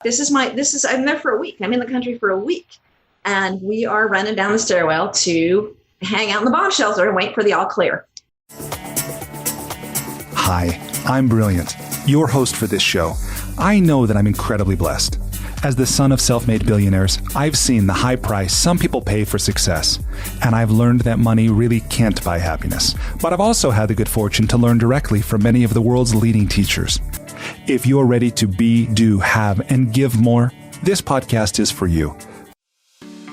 I'm there for a week. I'm in the country for a week. And we are running down the stairwell to hang out in the bomb shelter and wait for the all clear. Hi, I'm Brilliant, your host for this show. I know that I'm incredibly blessed. As the son of self-made billionaires, I've seen the high price some people pay for success, and I've learned that money really can't buy happiness. But I've also had the good fortune to learn directly from many of the world's leading teachers. If you're ready to be, do, have, and give more, this podcast is for you.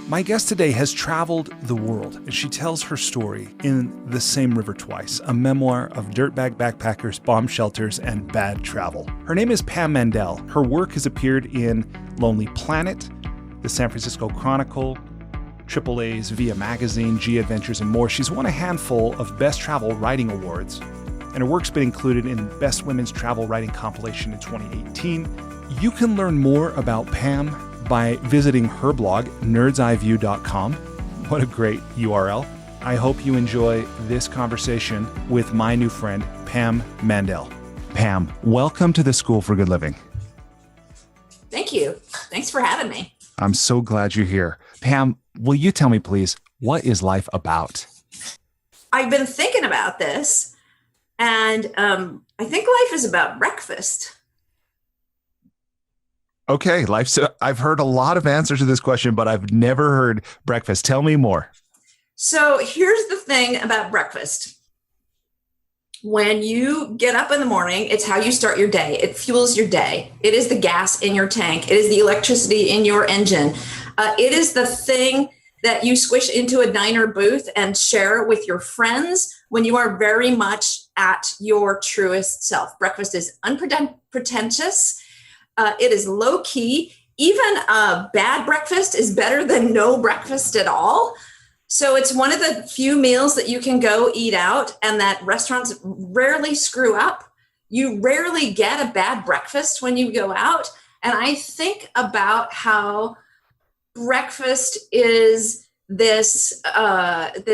My guest today has traveled the world, and she tells her story in The Same River Twice, a memoir of dirtbag backpackers, bomb shelters, and bad travel. Her name is Pam Mandel. Her work has appeared in Lonely Planet, the San Francisco Chronicle, AAA's Via Magazine, G Adventures, and more. She's won a handful of Best Travel Writing Awards, and her work's been included in Best Women's Travel Writing Compilation in 2018. You can learn more about Pam by visiting her blog, nerdseiview.com. What a great URL. I hope you enjoy this conversation with my new friend, Pam Mandel. Pam, welcome to the School for Good Living. Thank you. Thanks for having me. I'm so glad you're here. Pam, will you tell me, please, what is life about? I've been thinking about this, and I think life is about breakfast. Okay, I've heard a lot of answers to this question, but I've never heard breakfast. Tell me more. So here's the thing about breakfast. When you get up in the morning, it's how you start your day. It fuels your day. It is the gas in your tank. It is the electricity in your engine. It is the thing that you squish into a diner booth and share with your friends when you are very much at your truest self. Breakfast is unpretentious. It is low key. Even a bad breakfast is better than no breakfast at all. So it's one of the few meals that you can go eat out and that restaurants rarely screw up. You rarely get a bad breakfast when you go out. And I think about how breakfast is this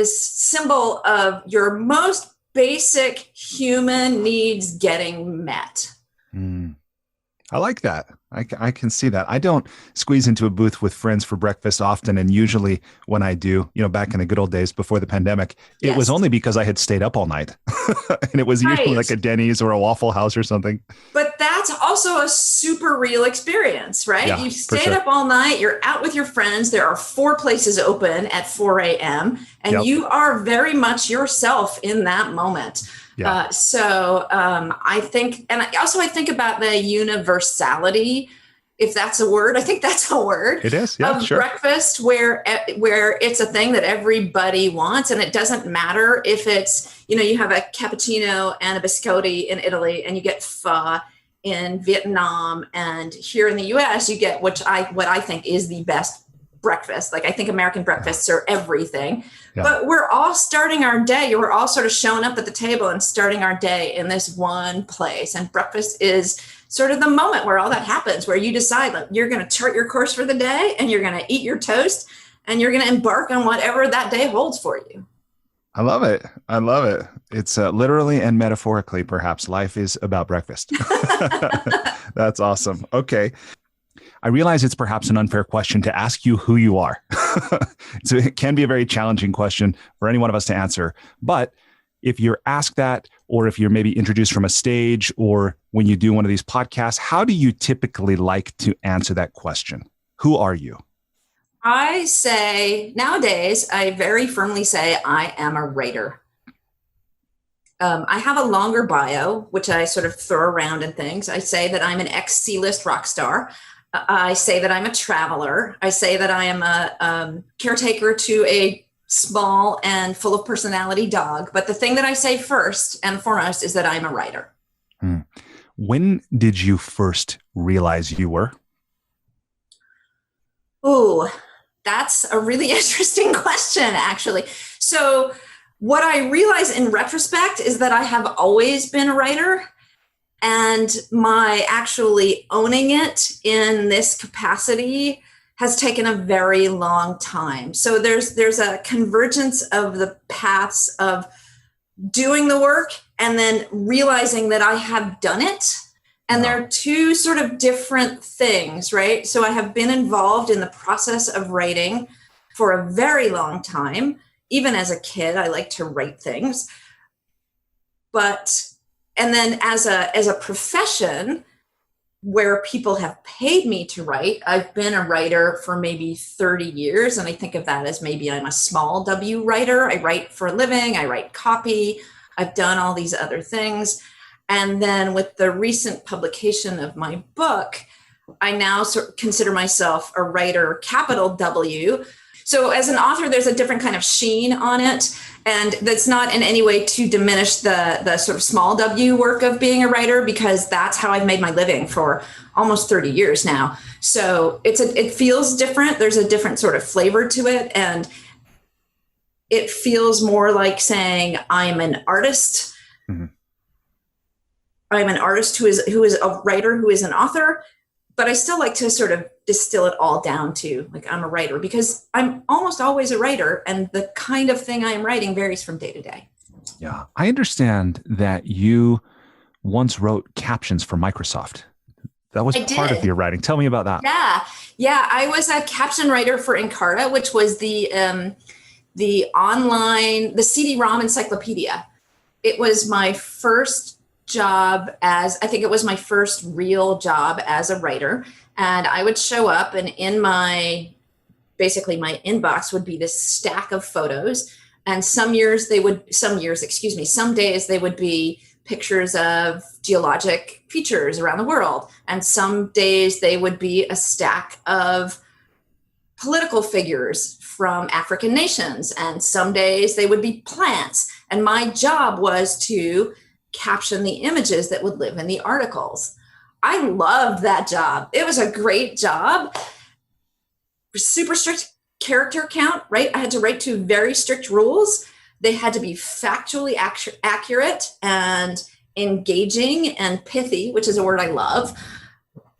symbol of your most basic human needs getting met. I like that. I can see that. I don't squeeze into a booth with friends for breakfast often. And usually when I do, back in the good old days before the pandemic, it was only because I had stayed up all night. And it was usually like a Denny's or a Waffle House or something. But that's also a super real experience, right? Yeah, You've stayed up all night. You're out with your friends. There are 4 places open at 4 a.m. And you are very much yourself in that moment. Yeah. I think, and I think about the universality, if that's a word. I think that's a word. It is, yeah, of sure. Breakfast, where it's a thing that everybody wants, and it doesn't matter if it's, you have a cappuccino and a biscotti in Italy, and you get pho in Vietnam, and here in the U.S. you get what I think is the best breakfast. Like, I think American breakfasts are everything, but we're all starting our day. We're all sort of showing up at the table and starting our day in this one place. And breakfast is sort of the moment where all that happens, where you decide, like, you're going to chart your course for the day, and you're going to eat your toast, and you're going to embark on whatever that day holds for you. I love it. I love it. It's literally and metaphorically, perhaps, life is about breakfast. That's awesome. Okay. I realize it's perhaps an unfair question to ask you who you are. So it can be a very challenging question for any one of us to answer. But if you're asked that, or if you're maybe introduced from a stage, or when you do one of these podcasts, how do you typically like to answer that question? Who are you? I say, nowadays, I very firmly say I am a writer. I have a longer bio, which I sort of throw around and things. I say that I'm an ex-C-list rock star. I say that I'm a traveler. I say that I am a caretaker to a small and full of personality dog. But the thing that I say first and foremost is that I'm a writer. When did you first realize you were? Oh, that's a really interesting question, actually. So what I realize in retrospect is that I have always been a writer. And my actually owning it in this capacity has taken a very long time. So there's a convergence of the paths of doing the work and then realizing that I have done it And they're two sort of different things, right? So I have been involved in the process of writing for a very long time. Even as a kid, I like to write things. And then as a profession where people have paid me to write, I've been a writer for maybe 30 years. And I think of that as maybe I'm a small W writer. I write for a living. I write copy. I've done all these other things. And then with the recent publication of my book, I now consider myself a writer, capital W. So as an author, there's a different kind of sheen on it. And that's not in any way to diminish the sort of small W work of being a writer, because that's how I've made my living for almost 30 years now. So it feels different. There's a different sort of flavor to it. And it feels more like saying I'm an artist. Mm-hmm. I'm an artist who is a writer, who is an author, but I still like to sort of distill it all down to like I'm a writer, because I'm almost always a writer, and the kind of thing I am writing varies from day to day. Yeah. I understand that you once wrote Captions for Microsoft. That was part of your writing. Tell me about that. Yeah. I was a caption writer for Encarta, which was the online, the CD-ROM encyclopedia. It was my first job I think it was my first real job as a writer. And I would show up, and in my inbox would be this stack of photos. And some days they would be pictures of geologic features around the world. And some days they would be a stack of political figures from African nations. And some days they would be plants. And my job was to caption the images that would live in the articles. I loved that job. It was a great job. Super strict character count, right? I had to write to very strict rules. They had to be factually accurate and engaging and pithy, which is a word I love,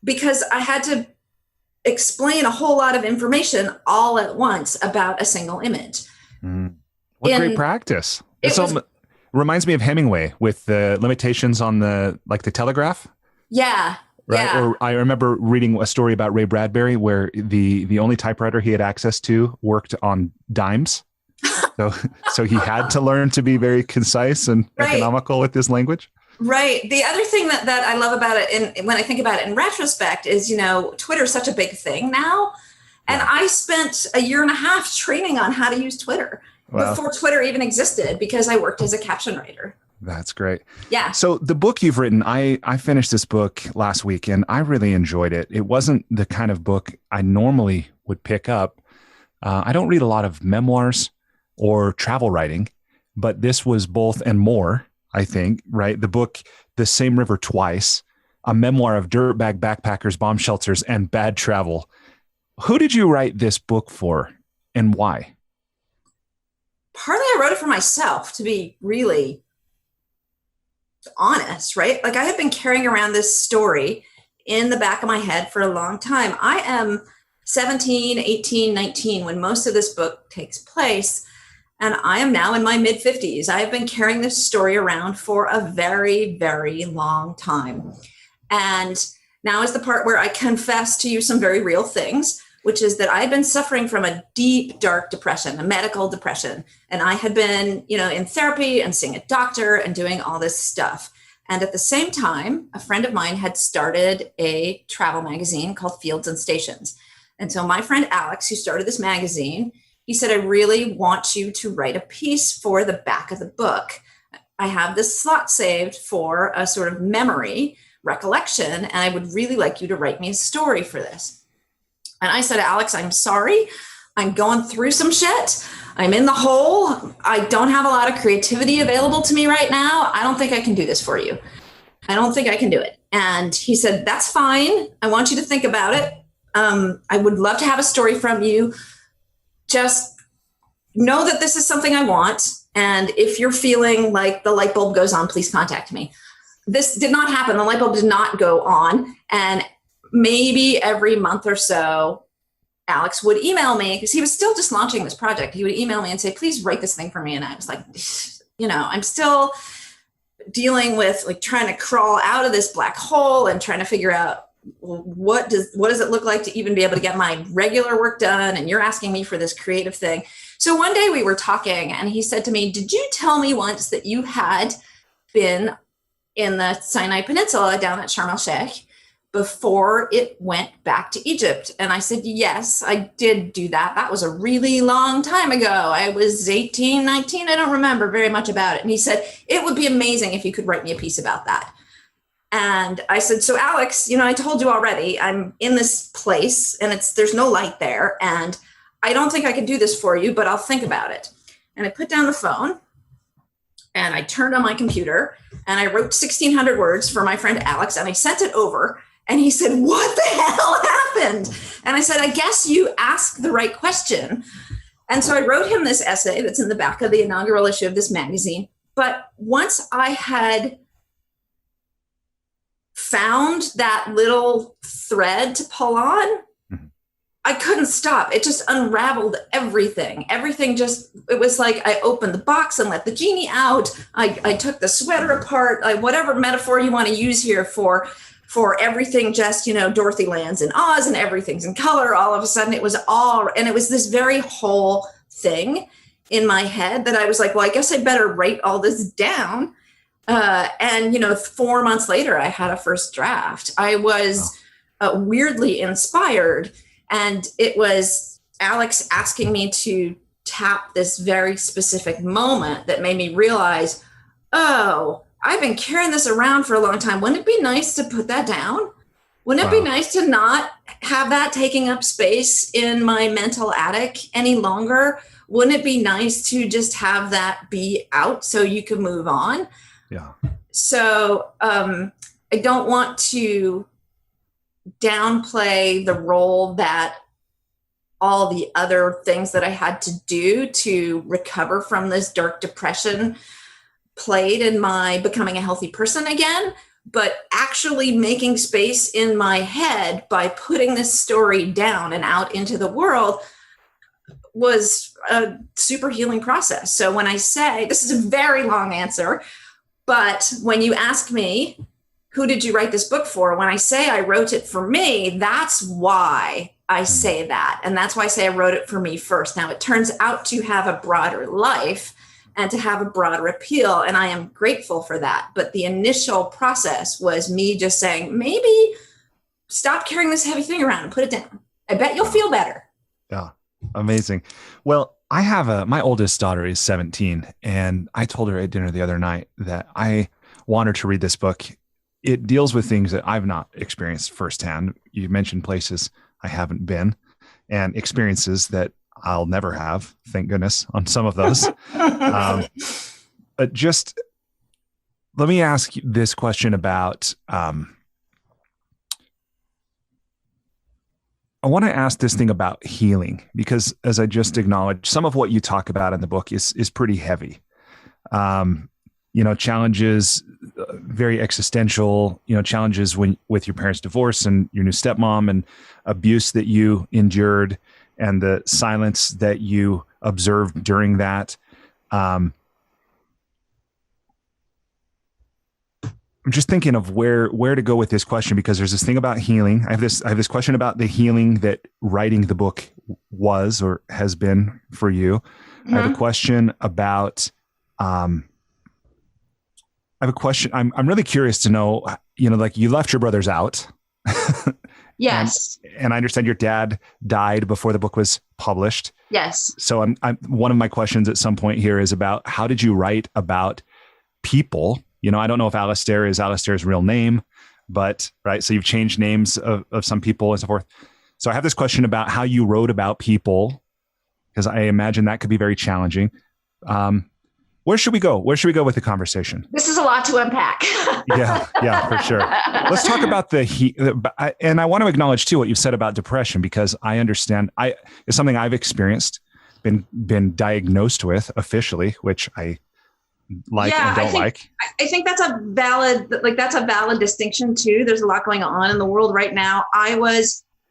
because I had to explain a whole lot of information all at once about a single image. What great practice. Reminds me of Hemingway with the limitations on the telegraph. Yeah. Right. Yeah. Or I remember reading a story about Ray Bradbury where the only typewriter he had access to worked on dimes. So he had to learn to be very concise and economical with his language. Right. The other thing that I love about it, when I think about it in retrospect, is, Twitter is such a big thing now. And I spent a year and a half training on how to use Twitter. Wow. Before Twitter even existed, because I worked as a caption writer. That's great. Yeah. So the book you've written, I finished this book last week and I really enjoyed it. It wasn't the kind of book I normally would pick up. I don't read a lot of memoirs or travel writing, but this was both and more, I think, right? The book, The Same River Twice, a memoir of dirtbag backpackers, bomb shelters, and bad travel. Who did you write this book for and why? Partly I wrote it for myself, to be really honest, right? Like I had been carrying around this story in the back of my head for a long time. I am 17, 18, 19 when most of this book takes place. And I am now in my mid-50s. I have been carrying this story around for a very, very long time. And now is the part where I confess to you some very real things, which is that I had been suffering from a deep, dark depression, a medical depression. And I had been, in therapy and seeing a doctor and doing all this stuff. And at the same time, a friend of mine had started a travel magazine called Fields and Stations. And so my friend Alex, who started this magazine, he said, I really want you to write a piece for the back of the book. I have this slot saved for a sort of memory recollection, and I would really like you to write me a story for this. And I said, Alex, I'm sorry. I'm going through some shit. I'm in the hole. I don't have a lot of creativity available to me right now. I don't think I can do this for you. I don't think I can do it. And he said, that's fine. I want you to think about it. I would love to have a story from you. Just know that this is something I want. And if you're feeling like the light bulb goes on, please contact me. This did not happen. The light bulb did not go on. And maybe every month or so, Alex would email me, because he was still just launching this project. He would email me and say, please write this thing for me. And I was like, I'm still dealing with like trying to crawl out of this black hole and trying to figure out, well, what does it look like to even be able to get my regular work done? And you're asking me for this creative thing. So one day we were talking and he said to me, did you tell me once that you had been in the Sinai Peninsula down at Sharm el-Sheikh before it went back to Egypt? And I said, yes, I did do that. That was a really long time ago. I was 18, 19. I don't remember very much about it. And he said, it would be amazing if you could write me a piece about that. And I said, so Alex, I told you already, I'm in this place and there's no light there. And I don't think I can do this for you, but I'll think about it. And I put down the phone and I turned on my computer and I wrote 1,600 words for my friend Alex and I sent it over. And he said, what the hell happened? And I said, I guess you asked the right question. And so I wrote him this essay that's in the back of the inaugural issue of this magazine. But once I had found that little thread to pull on, I couldn't stop. It just unraveled everything. It was like I opened the box and let the genie out. I took the sweater apart, whatever metaphor you want to use here for everything, just, Dorothy lands in Oz and everything's in color. All of a sudden it was this very whole thing in my head that I was like, well, I guess I better write all this down. And 4 months later, I had a first draft. I was weirdly inspired. And it was Alex asking me to tap this very specific moment that made me realize, oh, I've been carrying this around for a long time. Wouldn't it be nice to put that down? Wouldn't it be nice to not have that taking up space in my mental attic any longer? Wouldn't it be nice to just have that be out so you can move on? Yeah. So I don't want to downplay the role that all the other things that I had to do to recover from this dark depression played in my becoming a healthy person again, but actually making space in my head by putting this story down and out into the world was a super healing process. So when I say, this is a very long answer, but when you ask me, who did you write this book for? When I say I wrote it for me, that's why I say that. And that's why I say I wrote it for me first. Now, it turns out to have a broader life and to have a broader appeal. And I am grateful for that. But the initial process was me just saying, maybe stop carrying this heavy thing around and put it down. I bet you'll feel better. Yeah. Amazing. Well, I have my oldest daughter is 17. And I told her at dinner the other night that I want her to read this book. It deals with things that I've not experienced firsthand. You mentioned places I haven't been and experiences that I'll never have, thank goodness, on some of those. But just let me ask you this question about, I want to ask this thing about healing, because as I just acknowledged, some of what you talk about in the book is pretty heavy. Challenges, very existential, challenges with your parents' divorce and your new stepmom and abuse that you endured and the silence that you observed during that. I'm just thinking of where to go with this question, because there's this thing about healing. I have this question about the healing that writing the book was or has been for you. Mm-hmm. I have a question about, I'm really curious to know, like you left your brothers out. Yes. And I understand your dad died before the book was published. Yes. So one of my questions at some point here is about how did you write about people? I don't know if Alistair is Alistair's real name, but right. So you've changed names of some people and so forth. So I have this question about how you wrote about people, because I imagine that could be very challenging. Where should we go? Where should we go with the conversation? This is a lot to unpack. Yeah, for sure. Let's talk about and I want to acknowledge too what you've said about depression, because I understand it's something I've experienced, been diagnosed with officially, which I like and don't like. I think that's a valid distinction too. There's a lot going on in the world right now.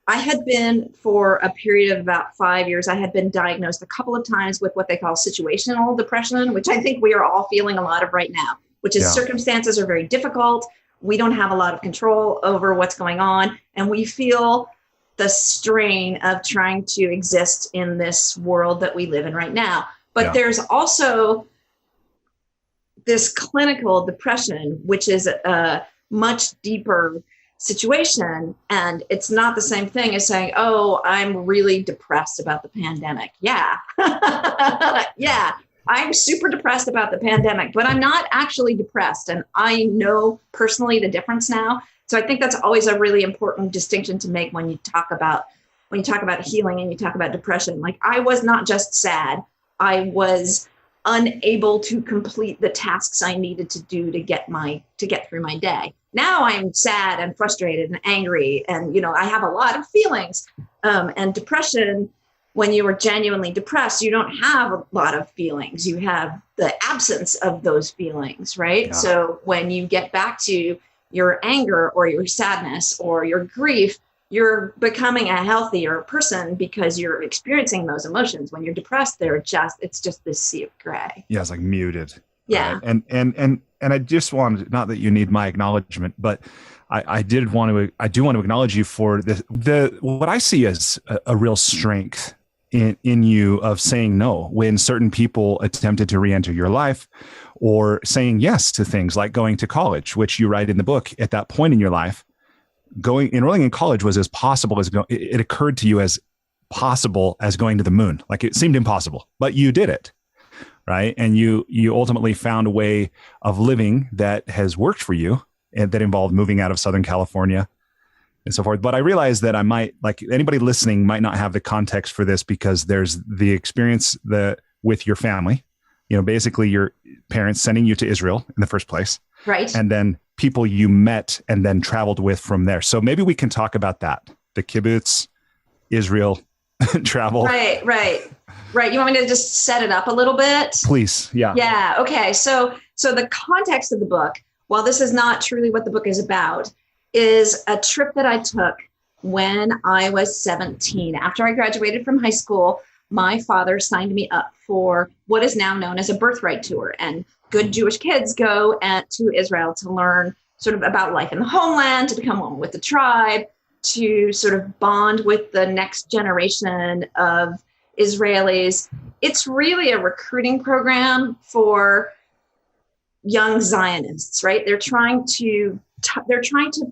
I had been, for a period of about 5 years, I had been diagnosed a couple of times with what they call situational depression, which I think we are all feeling a lot of right now. which is Yeah. circumstances are very difficult. We don't have a lot of control over what's going on. And we feel the strain of trying to exist in this world that we live in right now. But there's also this clinical depression, which is a much deeper situation. And it's not the same thing as saying, oh, I'm really depressed about the pandemic. Yeah. Yeah. I'm super depressed about the pandemic, but I'm not actually depressed. And I know personally the difference now. So I think that's always a really important distinction to make when you talk about healing and you talk about depression. Like, I was not just sad. I was unable to complete the tasks I needed to do to get through my day. Now I'm sad and frustrated and angry, and I have a lot of feelings. And depression, when you are genuinely depressed, you don't have a lot of feelings. You have the absence of those feelings, right? Yeah. So when you get back to your anger or your sadness or your grief, you're becoming a healthier person because you're experiencing those emotions. When you're depressed, it's just this sea of gray. Yeah, it's like muted. Yeah. Right? And I just wanted, not that you need my acknowledgement, but I do want to acknowledge you for what I see as a real strength in you of saying no when certain people attempted to re-enter your life, or saying yes to things like going to college, which you write in the book. At that point in your life, enrolling in college was as possible as it occurred to you as possible as going to the moon. Like, it seemed impossible, but you did it, right? And you ultimately found a way of living that has worked for you, and that involved moving out of Southern California and so forth. But I realized that anybody listening might not have the context for this, because there's the experience with your family, basically your parents sending you to Israel in the first place. Right. And then people you met and then traveled with from there. So maybe we can talk about that. The kibbutz, Israel, travel. Right. You want me to just set it up a little bit? Please. Yeah. Yeah. Okay. So the context of the book, while this is not truly what the book is about, is a trip that I took when I was 17. After I graduated from high school, my father signed me up for what is now known as a Birthright Tour. And good Jewish kids go to Israel to learn sort of about life in the homeland, to become one with the tribe, to sort of bond with the next generation of Israelis. It's really a recruiting program for young Zionists, right? They're trying to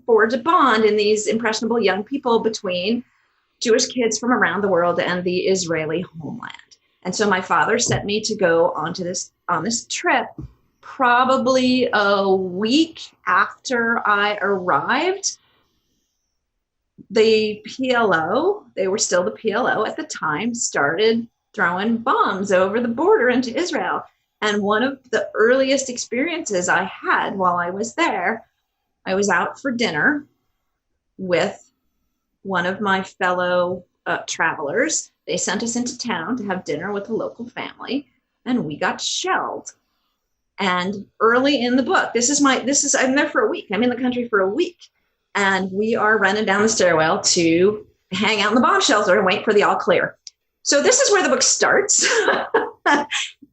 forge a bond in these impressionable young people between Jewish kids from around the world and the Israeli homeland. And so my father sent me to go on this trip, probably a week after I arrived. The PLO, they were still the PLO at the time, started throwing bombs over the border into Israel. And one of the earliest experiences I had while I was there, I was out for dinner with one of my fellow travelers. They sent us into town to have dinner with a local family, and we got shelled. And early in the book, I'm there for a week. I'm in the country for a week, and we are running down the stairwell to hang out in the bomb shelter and wait for the all clear. So this is where the book starts.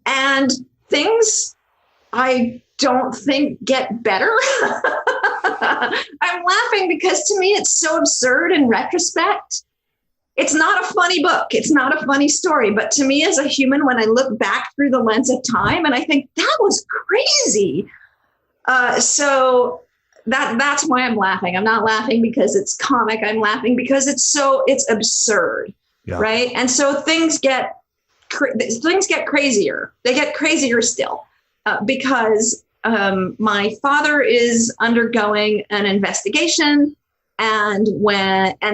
And things, I don't think, get better. I'm laughing because to me, it's so absurd in retrospect. It's not a funny book. It's not a funny story. But to me as a human, when I look back through the lens of time, and I think that was crazy. So that's why I'm laughing. I'm not laughing because it's comic. I'm laughing because it's absurd. Yeah. Right. And so things get crazier. They get crazier still because my father is undergoing an investigation, and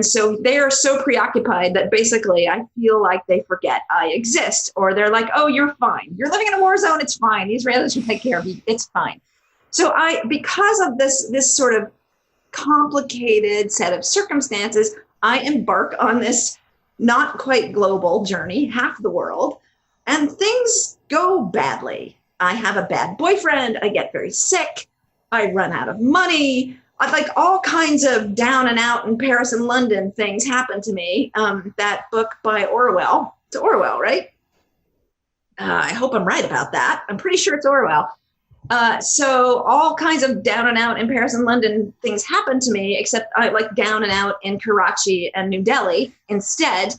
so they are so preoccupied that basically I feel like they forget I exist, or they're like, "Oh, you're fine. You're living in a war zone. It's fine. The Israelis will take care of you. It's fine." So because of this sort of complicated set of circumstances, I embark on this not quite global journey, half the world, and things go badly. I have a bad boyfriend. I get very sick. I run out of money. Like all kinds of down and out in Paris and London things happen to me. That book by Orwell. It's Orwell, right? I hope I'm right about that. I'm pretty sure it's Orwell. So all kinds of down and out in Paris and London things happened to me, except I like down and out in Karachi and New Delhi instead.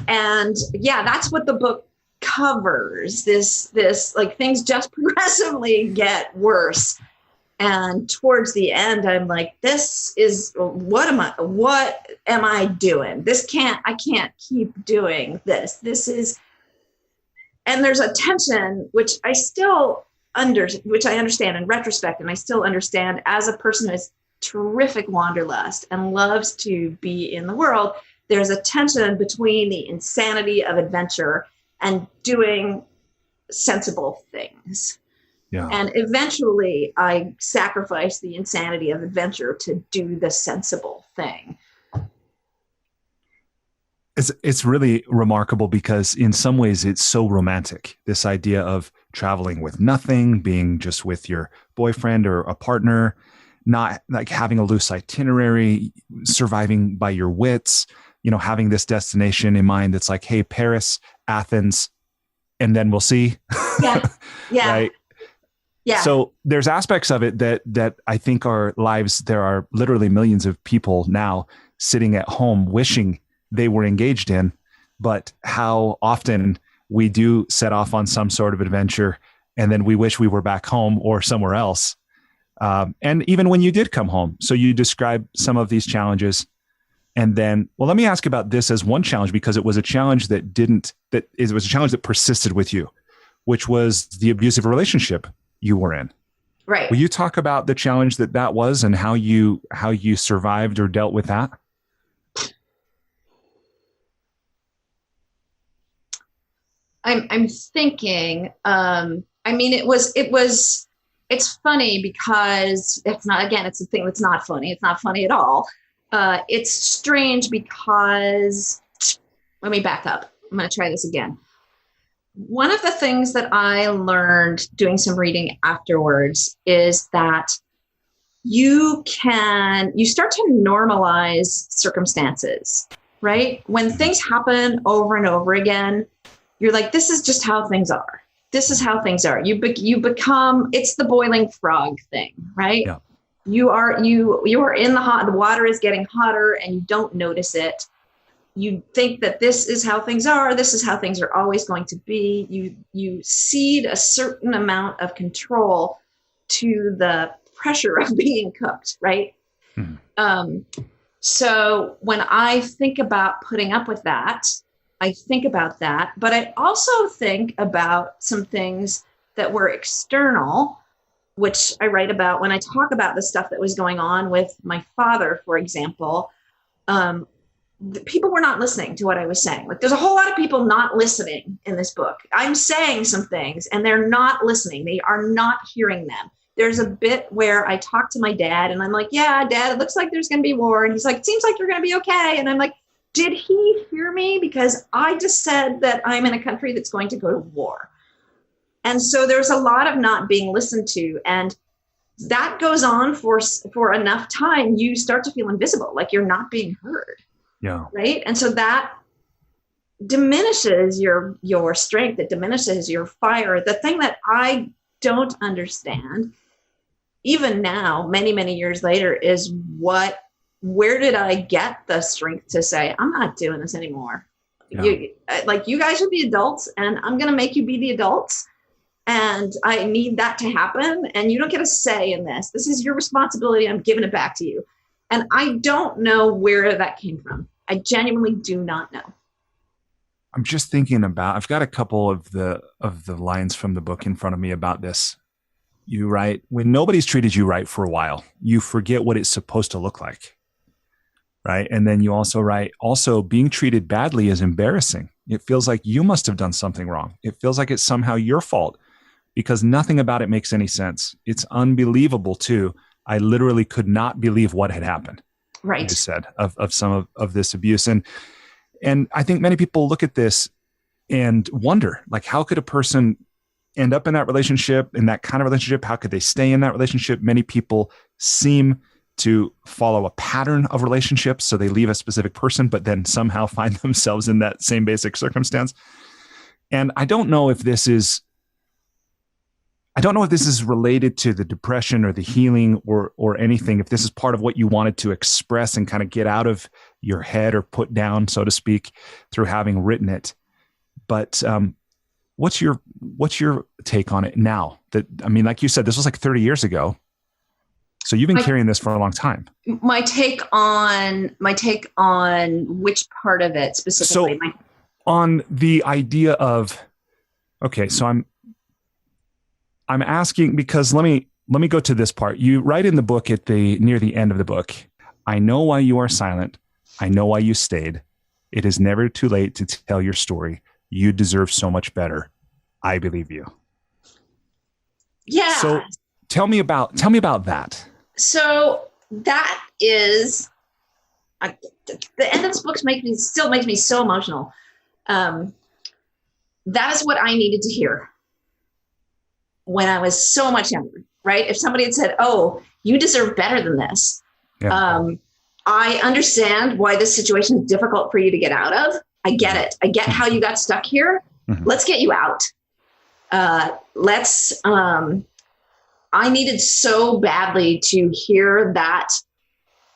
And yeah, that's what the book covers. This like things just progressively get worse. And towards the end, I'm like, this is, what am I doing? I can't keep doing this. This is, and there's a tension, which I understand in retrospect. And I still understand as a person who has terrific wanderlust and loves to be in the world. There's a tension between the insanity of adventure and doing sensible things. Yeah. And eventually I sacrificed the insanity of adventure to do the sensible thing. It's really remarkable because in some ways it's so romantic. This idea of traveling with nothing, being just with your boyfriend or a partner, not like having a loose itinerary, surviving by your wits, having this destination in mind that's like, hey, Paris, Athens, and then we'll see. Yeah. Yeah. Right? Yeah. So there's aspects of it that I think our lives, there are literally millions of people now sitting at home wishing they were engaged in, but how often we do set off on some sort of adventure and then we wish we were back home or somewhere else. And even when you did come home, so you describe some of these challenges. And then, well, let me ask about this as one challenge, because it was a challenge it was a challenge that persisted with you, which was the abusive relationship you were in. Right. Will you talk about the challenge that was and how you survived or dealt with that? I'm thinking, it's funny because it's the thing that's not funny. It's not funny at all. It's strange because, let me back up. I'm going to try this again. One of the things that I learned doing some reading afterwards is that you start to normalize circumstances, right? When things happen over and over again, you're like, this is just how things are. This is how things are. You become, it's the boiling frog thing, right? Yeah. You are in the water is getting hotter and you don't notice it. You think that this is how things are. This is how things are always going to be. You cede a certain amount of control to the pressure of being cooked, right? Mm-hmm. So when I think about putting up with that, I think about that, but I also think about some things that were external, which I write about when I talk about the stuff that was going on with my father, for example. People were not listening to what I was saying. Like, there's a whole lot of people not listening in this book. I'm saying some things and they're not listening. They are not hearing them. There's a bit where I talk to my dad and I'm like, yeah, Dad, it looks like there's going to be war. And he's like, it seems like you're going to be okay. And I'm like, did he hear me? Because I just said that I'm in a country that's going to go to war. And so there's a lot of not being listened to. And that goes on for enough time, you start to feel invisible, like you're not being heard. Yeah. Right. And so that diminishes your strength. It diminishes your fire. The thing that I don't understand, even now, many, many years later, is where did I get the strength to say, I'm not doing this anymore? Yeah. You guys are the adults and I'm going to make you be the adults. And I need that to happen. And you don't get a say in this. This is your responsibility. I'm giving it back to you. And I don't know where that came from. I genuinely do not know. I'm just thinking about, I've got a couple of the lines from the book in front of me about this. You write, when nobody's treated you right for a while, you forget what it's supposed to look like. Right. And then you also write, also being treated badly is embarrassing. It feels like you must have done something wrong. It feels like it's somehow your fault because nothing about it makes any sense. It's unbelievable too. I literally could not believe what had happened. Right. You said of some of this abuse. And I think many people look at this and wonder, like, how could a person end up in that relationship, in that kind of relationship? How could they stay in that relationship? Many people seem to follow a pattern of relationships. So they leave a specific person, but then somehow find themselves in that same basic circumstance. And I don't know if this is, I don't know if this is related to the depression or the healing or anything, if this is part of what you wanted to express and kind of get out of your head or put down, so to speak, through having written it. But what's your take on it now? That, I mean, like you said, this was like 30 years ago. So you've been carrying this for a long time. My take on which part of it specifically? So on the idea of, okay, so I'm asking because let me go to this part. You write in the book near the end of the book, I know why you are silent. I know why you stayed. It is never too late to tell your story. You deserve so much better. I believe you. Yeah. So tell me about that. So that is the end of this book still makes me so emotional. That is what I needed to hear when I was so much younger, right? If somebody had said, "Oh, you deserve better than this," I understand why this situation is difficult for you to get out of. I get it. I get how you got stuck here. Mm-hmm. Let's get you out. I needed so badly to hear that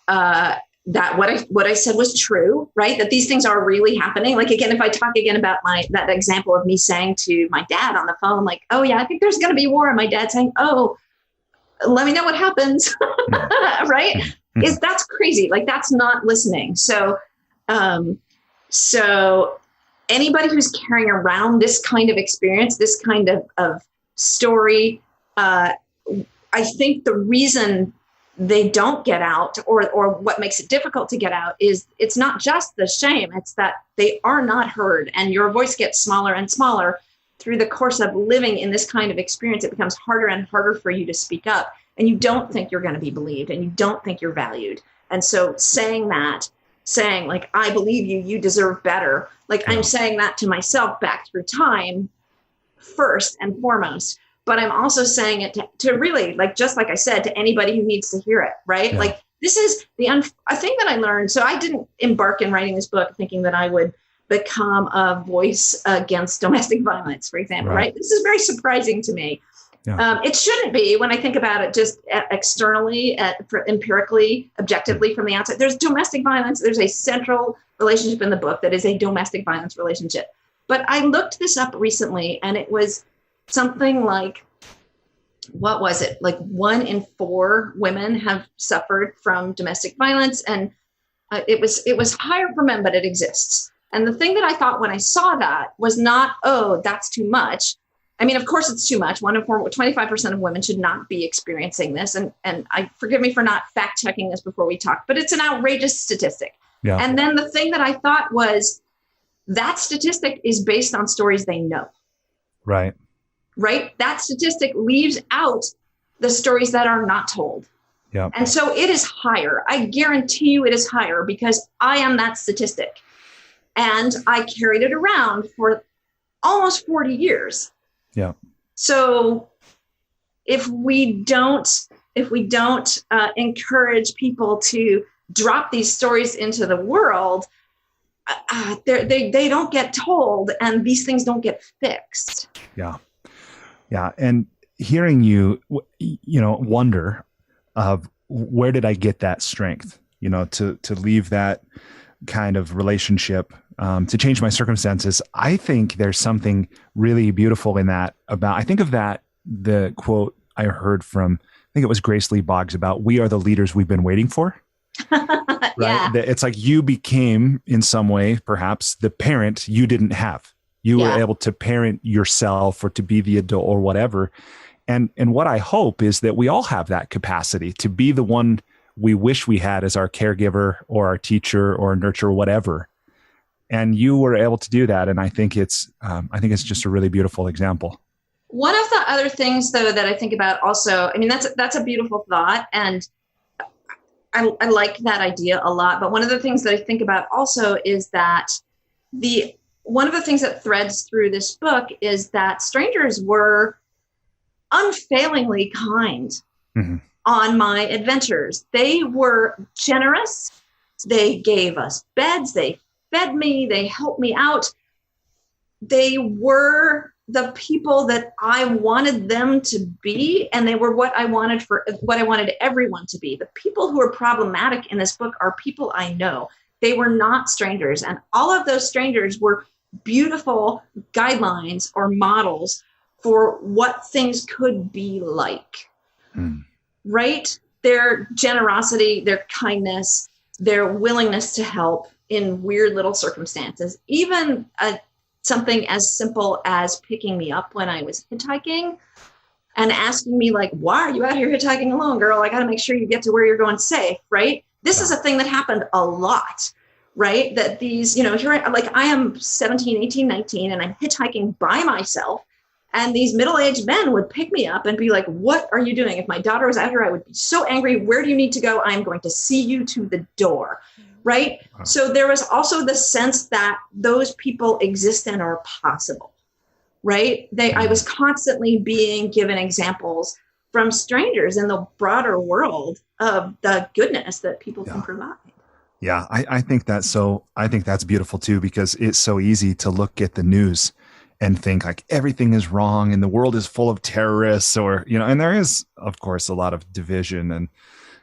what I said was true, right? That these things are really happening. Like, again, if I talk again about that example of me saying to my dad on the phone, like, "Oh yeah, I think there's going to be war." And my dad saying, "Oh, let me know what happens." Right? Mm-hmm. That's crazy. Like, that's not listening. So anybody who's carrying around this kind of experience, this kind of story, I think the reason they don't get out or what makes it difficult to get out is it's not just the shame. It's that they are not heard, and your voice gets smaller and smaller through the course of living in this kind of experience. It becomes harder and harder for you to speak up, and you don't think you're going to be believed, and you don't think you're valued. And so saying like, "I believe you, you deserve better." Like, I'm saying that to myself back through time first and foremost. But I'm also saying it to really, like, just like I said, to anybody who needs to hear it, right? Yeah. Like, this is a thing that I learned. So I didn't embark in writing this book thinking that I would become a voice against domestic violence, for example, right? This is very surprising to me. Yeah. It shouldn't be when I think about it just externally, empirically, objectively from the outside. There's domestic violence. There's a central relationship in the book that is a domestic violence relationship. But I looked this up recently, and it was something like, what was it? Like 1 in 4 women have suffered from domestic violence. And it was higher for men, but it exists. And the thing that I thought when I saw that was not, "Oh, that's too much." I mean, of course it's too much. 1 in 4, 25% of women should not be experiencing this. And I forgive me for not fact checking this before we talk, but it's an outrageous statistic. Yeah. And then the thing that I thought was that statistic is based on stories they know. Right. Right? That statistic leaves out the stories that are not told. Yeah. And so it is higher. I guarantee you it is higher because I am that statistic. And I carried it around for almost 40 years. Yeah. So if we don't encourage people to drop these stories into the world, they don't get told, and these things don't get fixed. Yeah. Yeah. And hearing you, wonder of where did I get that strength, to leave that kind of relationship, to change my circumstances. I think there's something really beautiful in that I think of that, the quote I heard from, I think it was Grace Lee Boggs about, "We are the leaders we've been waiting for." Right. Yeah. It's like you became in some way, perhaps, the parent you didn't have. You were able to parent yourself or to be the adult or whatever. And what I hope is that we all have that capacity to be the one we wish we had as our caregiver or our teacher or nurturer, whatever. And you were able to do that. And I think it's just a really beautiful example. One of the other things, though, that I think about also, I mean, that's a beautiful thought. And I like that idea a lot. But one of the things that I think about also is that one of the things that threads through this book is that strangers were unfailingly kind on my adventures. They were generous. They gave us beds. They fed me. They helped me out. They were the people that I wanted them to be, and they were what I wanted everyone to be. The people who are problematic in this book are people I know. They were not strangers, and all of those strangers were beautiful guidelines or models for what things could be like. Right? Their generosity, their kindness, their willingness to help in weird little circumstances, even something as simple as picking me up when I was hitchhiking and asking me, like, why are you out here hitchhiking alone, girl? I got to make sure you get to where you're going safe, right? This is a thing that happened a lot, right? That these, here I am 17, 18, 19, and I'm hitchhiking by myself. And these middle-aged men would pick me up and be like, what are you doing? If my daughter was out here, I would be so angry. Where do you need to go? I'm going to see you to the door. Right? Wow. So there was also the sense that those people exist and are possible, right? I was constantly being given examples from strangers in the broader world of the goodness that people can provide. Yeah, I think that's beautiful too, because it's so easy to look at the news and think like everything is wrong and the world is full of terrorists, or, and there is, of course, a lot of division, and,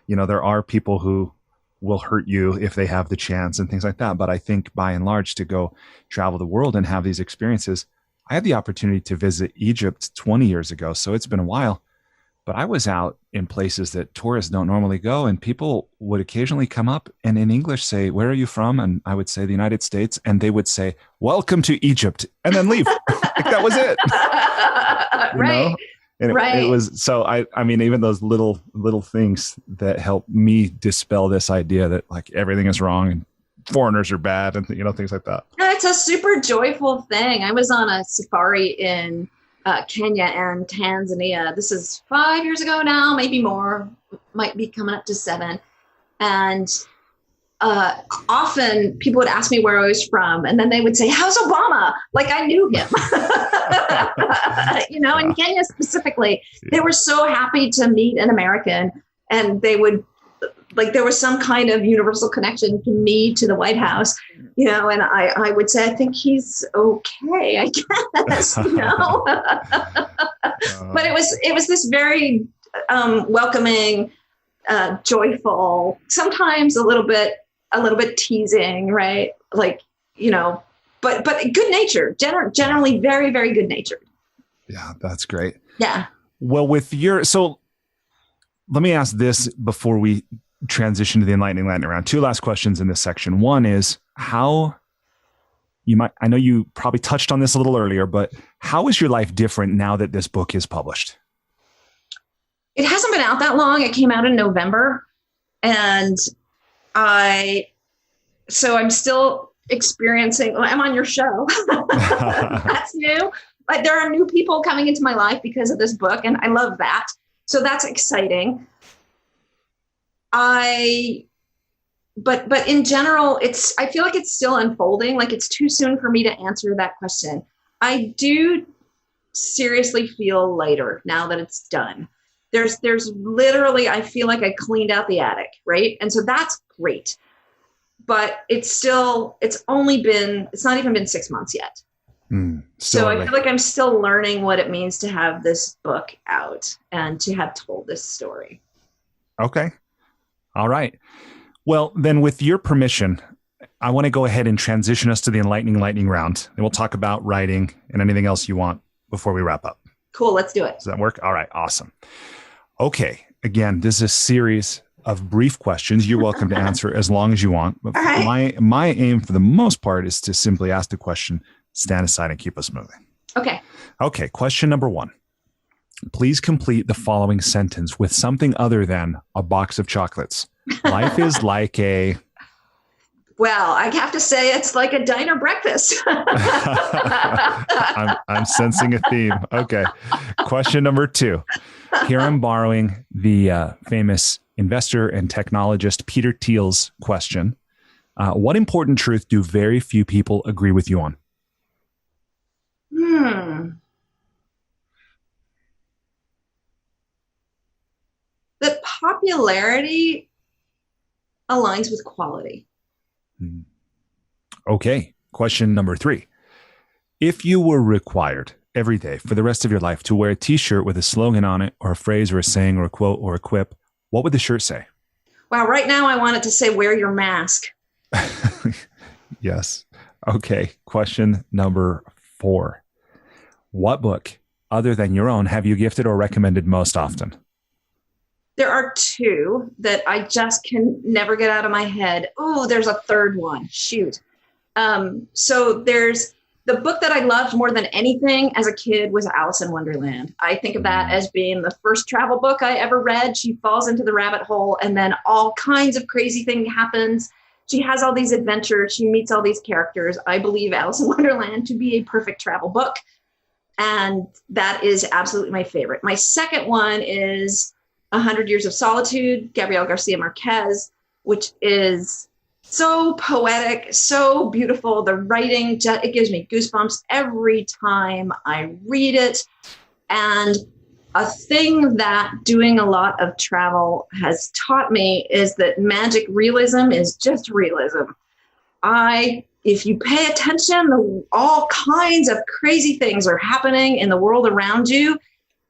there are people who will hurt you if they have the chance and things like that. But I think by and large, to go travel the world and have these experiences, I had the opportunity to visit Egypt 20 years ago. So it's been a while, but I was out in places that tourists don't normally go, and people would occasionally come up and in English say, where are you from? And I would say the United States, and they would say, welcome to Egypt, and then leave. Like that was it. Right. And it was, so I mean, even those little things that help me dispel this idea that like everything is wrong and foreigners are bad and, things like that. It's a super joyful thing. I was on a safari in Kenya and Tanzania. This is 5 years ago now, maybe more, might be coming up to 7. And often people would ask me where I was from, and then they would say, how's Obama? Like I knew him. In Kenya specifically, they were so happy to meet an American, and they would, like, there was some kind of universal connection to me, to the White House, and I would say, I think he's okay, I guess, But it was this very welcoming, joyful, sometimes a little bit teasing, right? Like, but good natured, generally very, very good natured. Yeah, that's great. Yeah. Well, so let me ask this before we transition to the enlightening lightning round. 2 last questions in this section. One is I know you probably touched on this a little earlier, but how is your life different now that this book is published? It hasn't been out that long. It came out in November, and so I'm still experiencing, I'm on your show. That's new. But there are new people coming into my life because of this book, and I love that. So that's exciting. But in general, I feel like it's still unfolding. Like it's too soon for me to answer that question. I do seriously feel lighter now that it's done. There's literally, I feel like I cleaned out the attic, right? And so that's great. But it's not even been 6 months yet. So I feel like I'm still learning what it means to have this book out and to have told this story. Okay. All right. Well, then with your permission, I want to go ahead and transition us to the enlightening lightning round. And we'll talk about writing and anything else you want before we wrap up. Cool. Let's do it. Does that work? All right. Awesome. Okay. Again, this is a series of brief questions. You're welcome to answer as long as you want. But right. My aim for the most part is to simply ask the question, stand aside, and keep us moving. Okay. Okay. Question number 1. Please complete the following sentence with something other than a box of chocolates. Life is like a... Well, I have to say it's like a diner breakfast. I'm sensing a theme. Okay. Question number 2. Here I'm borrowing the famous investor and technologist Peter Thiel's question. What important truth do very few people agree with you on? That popularity aligns with quality. Okay. Question number 3. If you were required every day for the rest of your life to wear a t-shirt with a slogan on it or a phrase or a saying or a quote or a quip, what would the shirt say? Wow, right now I want it to say, wear your mask. Yes. Okay. Question number 4. What book, other than your own, have you gifted or recommended most often? There are 2 that I just can never get out of my head. Oh, there's a third one. Shoot. So there's the book that I loved more than anything as a kid was Alice in Wonderland. I think of that as being the first travel book I ever read. She falls into the rabbit hole and then all kinds of crazy thing happens. She has all these adventures. She meets all these characters. I believe Alice in Wonderland to be a perfect travel book. And that is absolutely my favorite. My second one is 100 Years of Solitude, Gabriel Garcia Marquez, which is so poetic, so beautiful. The writing, it gives me goosebumps every time I read it. And a thing that doing a lot of travel has taught me is that magic realism is just realism. If you pay attention, all kinds of crazy things are happening in the world around you.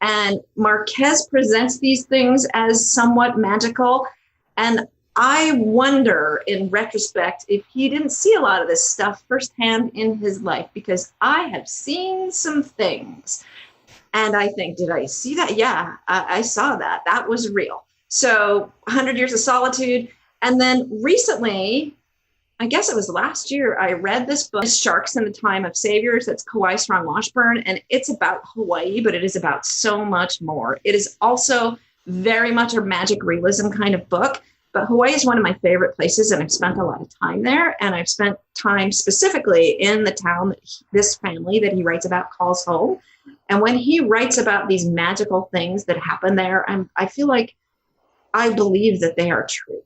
And Marquez presents these things as somewhat magical. And I wonder, in retrospect, if he didn't see a lot of this stuff firsthand in his life, because I have seen some things. And I think, did I see that? Yeah, I saw that. That was real. So 100 Years of Solitude. And then recently, I guess it was last year, I read this book, Sharks in the Time of Saviors. That's Kauai Strong Washburn. And it's about Hawaii, but it is about so much more. It is also very much a magic realism kind of book. But Hawaii is one of my favorite places, and I've spent a lot of time there. And I've spent time specifically in the town that this family that he writes about calls home. And when he writes about these magical things that happen there, I feel like I believe that they are true.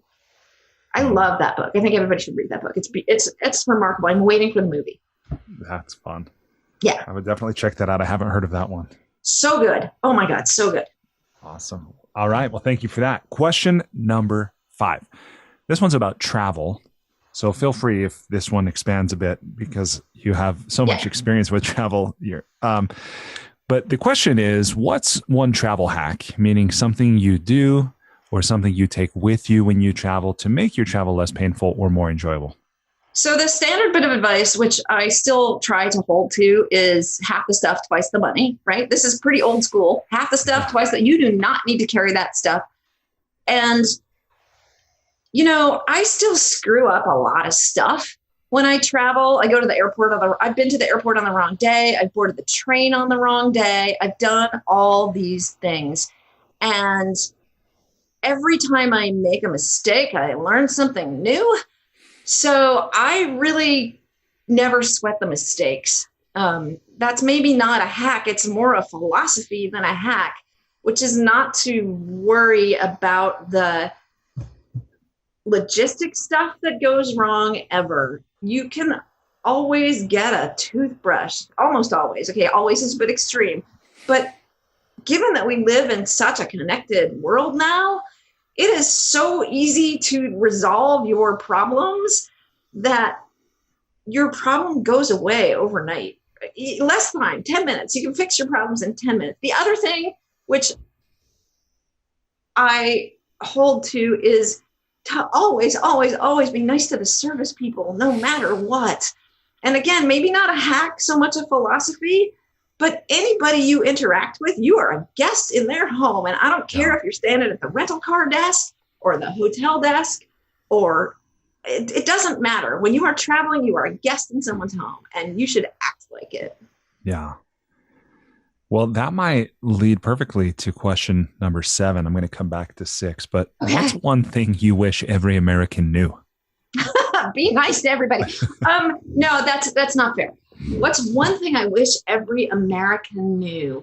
I love that book. I think everybody should read that book. It's remarkable. I'm waiting for the movie. That's fun. Yeah. I would definitely check that out. I haven't heard of that one. So good. Oh my God, so good. Awesome. All right. Well, thank you for that. Question number 5. This one's about travel. So feel free if this one expands a bit because you have so much experience with travel here. But the question is, what's one travel hack, meaning something you do or something you take with you when you travel to make your travel less painful or more enjoyable? So the standard bit of advice, which I still try to hold to, is half the stuff, twice the money, right? This is pretty old school. Half the stuff, twice that. You do not need to carry that stuff. And, I still screw up a lot of stuff. When I travel, I go to the airport. I've been to the airport on the wrong day. I've boarded the train on the wrong day. I've done all these things. And every time I make a mistake, I learn something new. So I really never sweat the mistakes. That's maybe not a hack. It's more a philosophy than a hack, which is not to worry about the logistic stuff that goes wrong ever. You can always get a toothbrush, almost always. Okay, always is a bit extreme. But given that we live in such a connected world now, it is so easy to resolve your problems that your problem goes away overnight. Less time, 10 minutes. You can fix your problems in 10 minutes. The other thing, which I hold to, is to always, always, always be nice to the service people, no matter what. And again, maybe not a hack, so much a philosophy, but anybody you interact with, you are a guest in their home. And I don't care if you're standing at the rental car desk or the hotel desk, or it doesn't matter. When you are traveling, you are a guest in someone's home, and you should act like it. Yeah. Well, that might lead perfectly to question number 7. I'm going to come back to 6, but what's one thing you wish every American knew? Be nice to everybody. No, that's not fair. What's one thing I wish every American knew?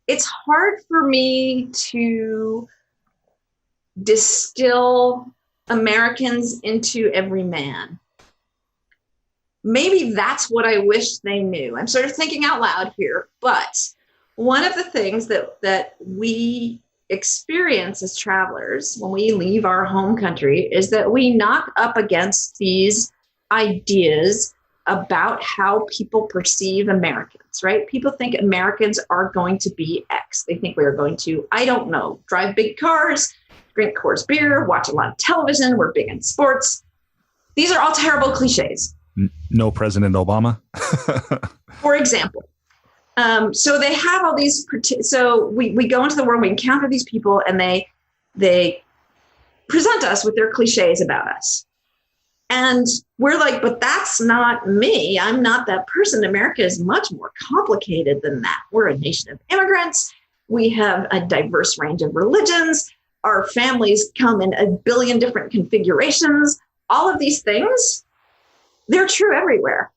It's hard for me to distill Americans into every man. Maybe that's what I wish they knew. I'm sort of thinking out loud here, but one of the things that we experience as travelers when we leave our home country is that we knock up against these ideas about how people perceive Americans, right? People think Americans are going to be X. They think we are going to, I don't know, drive big cars, drink Coors beer, watch a lot of television, we're big in sports. These are all terrible cliches. No President Obama. For example. So they have all these, so we go into the world, we encounter these people, and they present us with their cliches about us. And we're like, but that's not me. I'm not that person. America is much more complicated than that. We're a nation of immigrants. We have a diverse range of religions. Our families come in a billion different configurations. All of these things, they're true everywhere.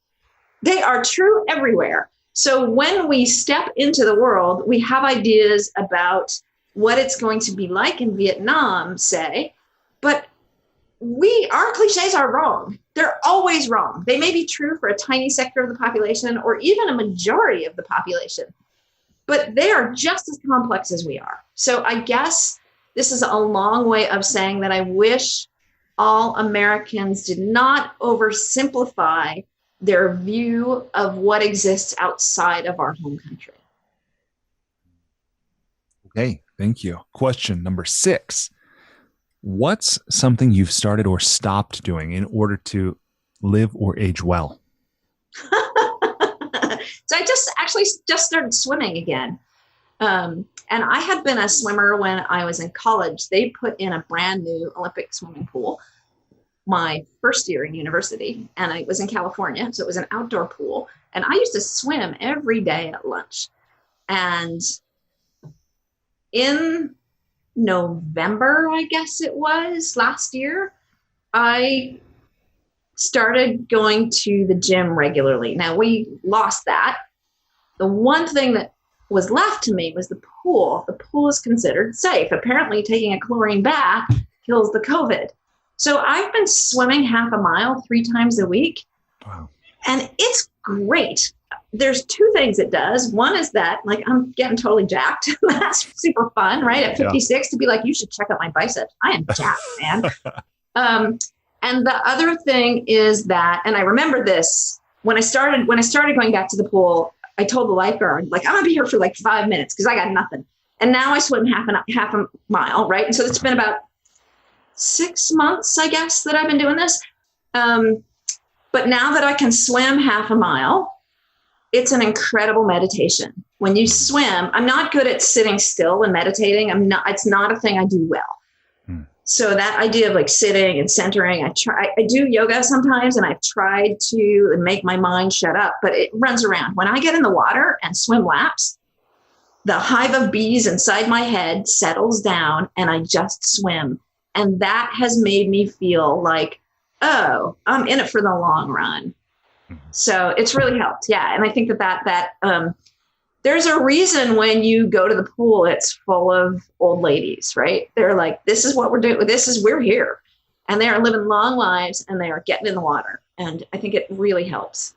They are true everywhere. So when we step into the world, we have ideas about what it's going to be like in Vietnam, say, but our cliches are wrong. They're always wrong. They may be true for a tiny sector of the population or even a majority of the population, but they are just as complex as we are. So I guess this is a long way of saying that I wish all Americans did not oversimplify their view of what exists outside of our home country. Okay, thank you. Question number 6. What's something you've started or stopped doing in order to live or age well? So I just started swimming again. And I had been a swimmer when I was in college. They put in a brand new Olympic swimming pool my first year in university, and it was in California. So it was an outdoor pool. And I used to swim every day at lunch. And in November, I guess it was last year, I started going to the gym regularly. Now we lost that. The one thing that was left to me was the pool. The pool is considered safe. Apparently taking a chlorine bath kills the COVID. So I've been swimming half a mile 3 times a week. Wow. And it's great. There's 2 things it does. One is that, like, I'm getting totally jacked. That's super fun, right? At 56 to be like, you should check out my biceps. I am jacked, man. And the other thing is that, and I remember this, when I started going back to the pool, I told the lifeguard, like, I'm gonna be here for like 5 minutes because I got nothing. And now I swim half a mile, right? And so it's been about 6 months, I guess, that I've been doing this. But now that I can swim half a mile, it's an incredible meditation. When you swim, I'm not good at sitting still and meditating. It's not a thing I do well. So that idea of like sitting and centering, I do yoga sometimes, and I've tried to make my mind shut up, but it runs around. When I get in the water and swim laps, the hive of bees inside my head settles down and I just swim. And that has made me feel like, oh, I'm in it for the long run. So it's really helped. Yeah. And I think that there's a reason when you go to the pool, it's full of old ladies, right? They're like, this is what we're doing. We're here. And they are living long lives and they are getting in the water. And I think it really helps.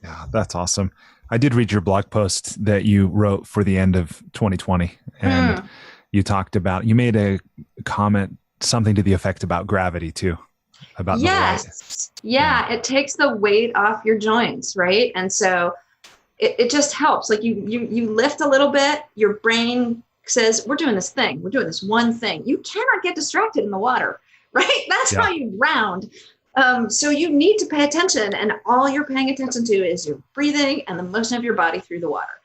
Yeah, that's awesome. I did read your blog post that you wrote for the end of 2020. And you made a comment, something to the effect about gravity too. About yes. Yeah. It takes the weight off your joints, right? And so it just helps. Like you lift a little bit, your brain says, we're doing this thing. We're doing this one thing. You cannot get distracted in the water, right? That's how you ground. So you need to pay attention, and all you're paying attention to is your breathing and the motion of your body through the water.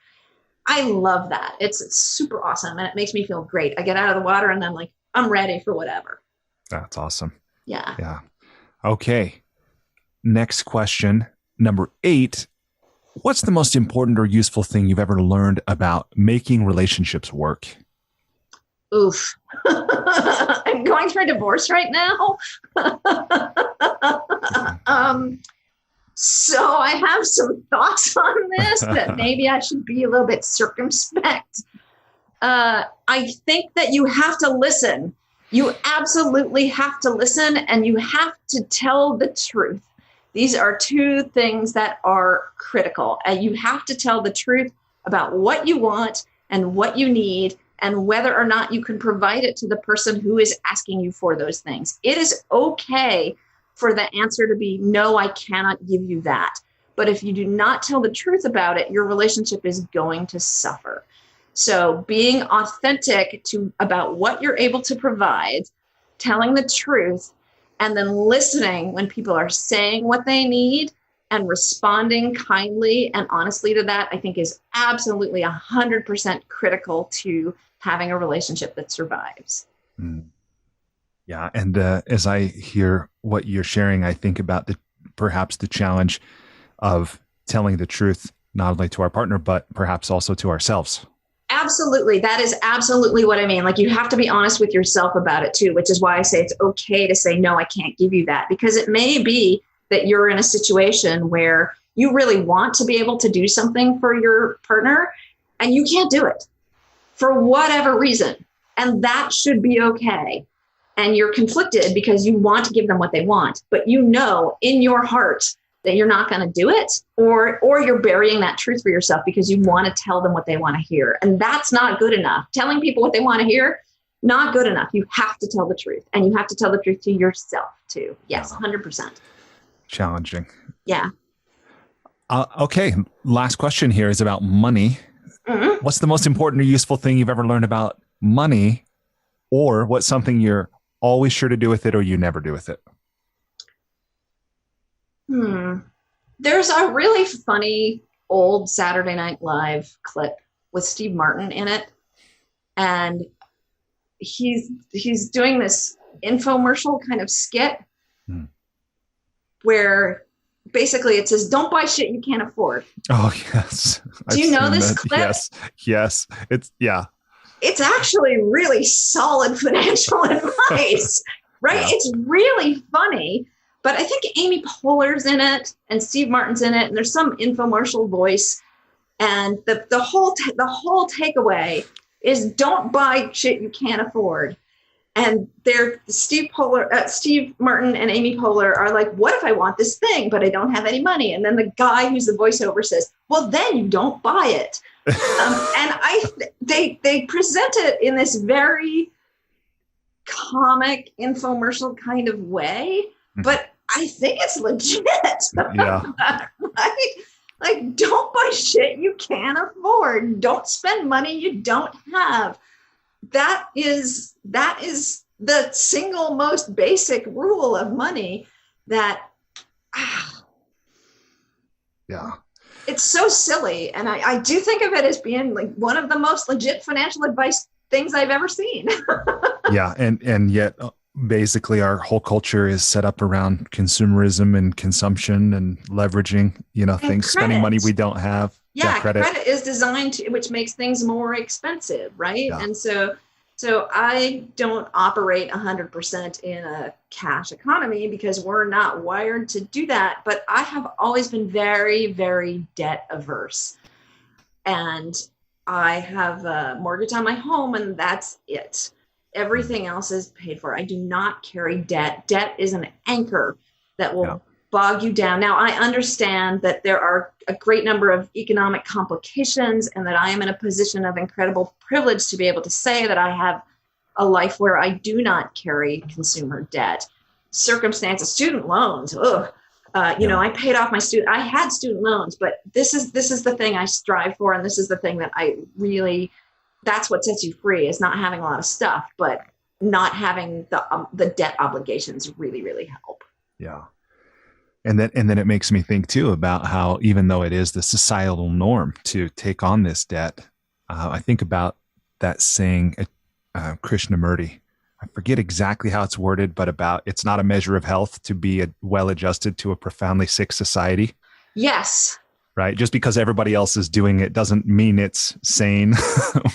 I love that. It's super awesome. And it makes me feel great. I get out of the water and I'm like, I'm ready for whatever. That's awesome. Yeah. Yeah. Okay. Next question, number 8. What's the most important or useful thing you've ever learned about making relationships work? Oof. I'm going through a divorce right now. So I have some thoughts on this that maybe I should be a little bit circumspect. I think that you have to listen. You absolutely have to listen, and you have to tell the truth. These are 2 things that are critical. And you have to tell the truth about what you want and what you need, and whether or not you can provide it to the person who is asking you for those things. It is okay for the answer to be, no, I cannot give you that. But if you do not tell the truth about it, your relationship is going to suffer. So being authentic about what you're able to provide, telling the truth, and then listening when people are saying what they need and responding kindly and honestly to that, I think is absolutely 100% critical to having a relationship that survives. Yeah. And as I hear what you're sharing, I think about perhaps the challenge of telling the truth, not only to our partner, but perhaps also to ourselves. Absolutely. That is absolutely what I mean. Like, you have to be honest with yourself about it too, which is why I say it's okay to say, no, I can't give you that, because it may be that you're in a situation where you really want to be able to do something for your partner and you can't do it for whatever reason. And that should be okay. And you're conflicted because you want to give them what they want, but you know in your heart that you're not going to do it, or you're burying that truth for yourself because you want to tell them what they want to hear. And that's not good enough. Telling people what they want to hear, not good enough. You have to tell the truth, and you have to tell the truth to yourself too. Yes, 100%. Challenging. Yeah. Okay. Last question here is about money. Mm-hmm. What's the most important or useful thing you've ever learned about money, or what's something you're always sure to do with it or you never do with it? There's a really funny old Saturday Night Live clip with Steve Martin in it. And he's doing this infomercial kind of skit where basically it says, don't buy shit you can't afford. Oh, yes. Do you know this clip? Yes. It's actually really solid financial advice, right? Yeah. It's really funny. But I think Amy Poehler's in it and Steve Martin's in it, and there's some infomercial voice. And the whole takeaway is, don't buy shit you can't afford. And Steve Martin and Amy Poehler are like, what if I want this thing, but I don't have any money? And then the guy who's the voiceover says, well, then you don't buy it. And they present it in this very comic infomercial kind of way, but I think it's legit. Yeah. Like, don't buy shit you can't afford. Don't spend money you don't have. That is the single most basic rule of money that, yeah. It's so silly. And I do think of it as being like one of the most legit financial advice things I've ever seen. Yeah. And yet basically our whole culture is set up around consumerism and consumption and leveraging, things, credit. Spending money we don't have. Yeah. Credit is designed to, which makes things more expensive. Right. Yeah. And so I don't operate 100% in a cash economy because we're not wired to do that. But I have always been very, very debt averse. And I have a mortgage on my home, and that's it. Everything else is paid for. I do not carry debt. Debt is an anchor that will bog you down. Now, I understand that there are a great number of economic complications and that I am in a position of incredible privilege to be able to say that I have a life where I do not carry consumer debt. Circumstances, student loans, I paid off I had student loans, but this is the thing I strive for. And this is the thing that that's what sets you free, is not having a lot of stuff, but not having the debt obligations really, really help. Yeah. And then it makes me think too about how, even though it is the societal norm to take on this debt, I think about that saying, Krishnamurti, I forget exactly how it's worded, but about it's not a measure of health to be well adjusted to a profoundly sick society. Yes. Right. Just because everybody else is doing it doesn't mean it's sane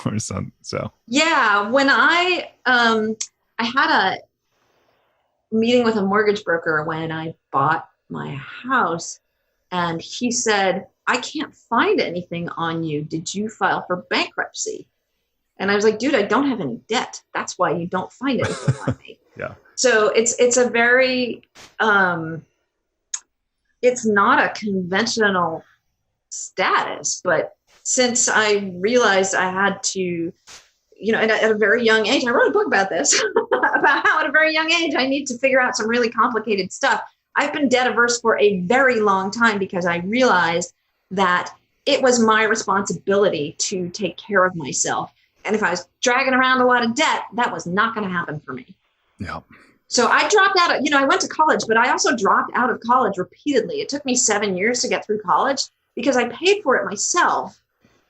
or something. So, yeah, when I had a meeting with a mortgage broker when I bought my house, and he said, I can't find anything on you. Did you file for bankruptcy? And I was like, dude, I don't have any debt. That's why you don't find anything on me. Yeah. So it's a very, it's not a conventional status, but since I realized I had to, at a very young age, I wrote a book about this, about how at a very young age, I need to figure out some really complicated stuff. I've been debt averse for a very long time because I realized that it was my responsibility to take care of myself. And if I was dragging around a lot of debt, that was not going to happen for me. Yeah. So I dropped out of, I went to college, but I also dropped out of college repeatedly. It took me 7 years to get through college because I paid for it myself.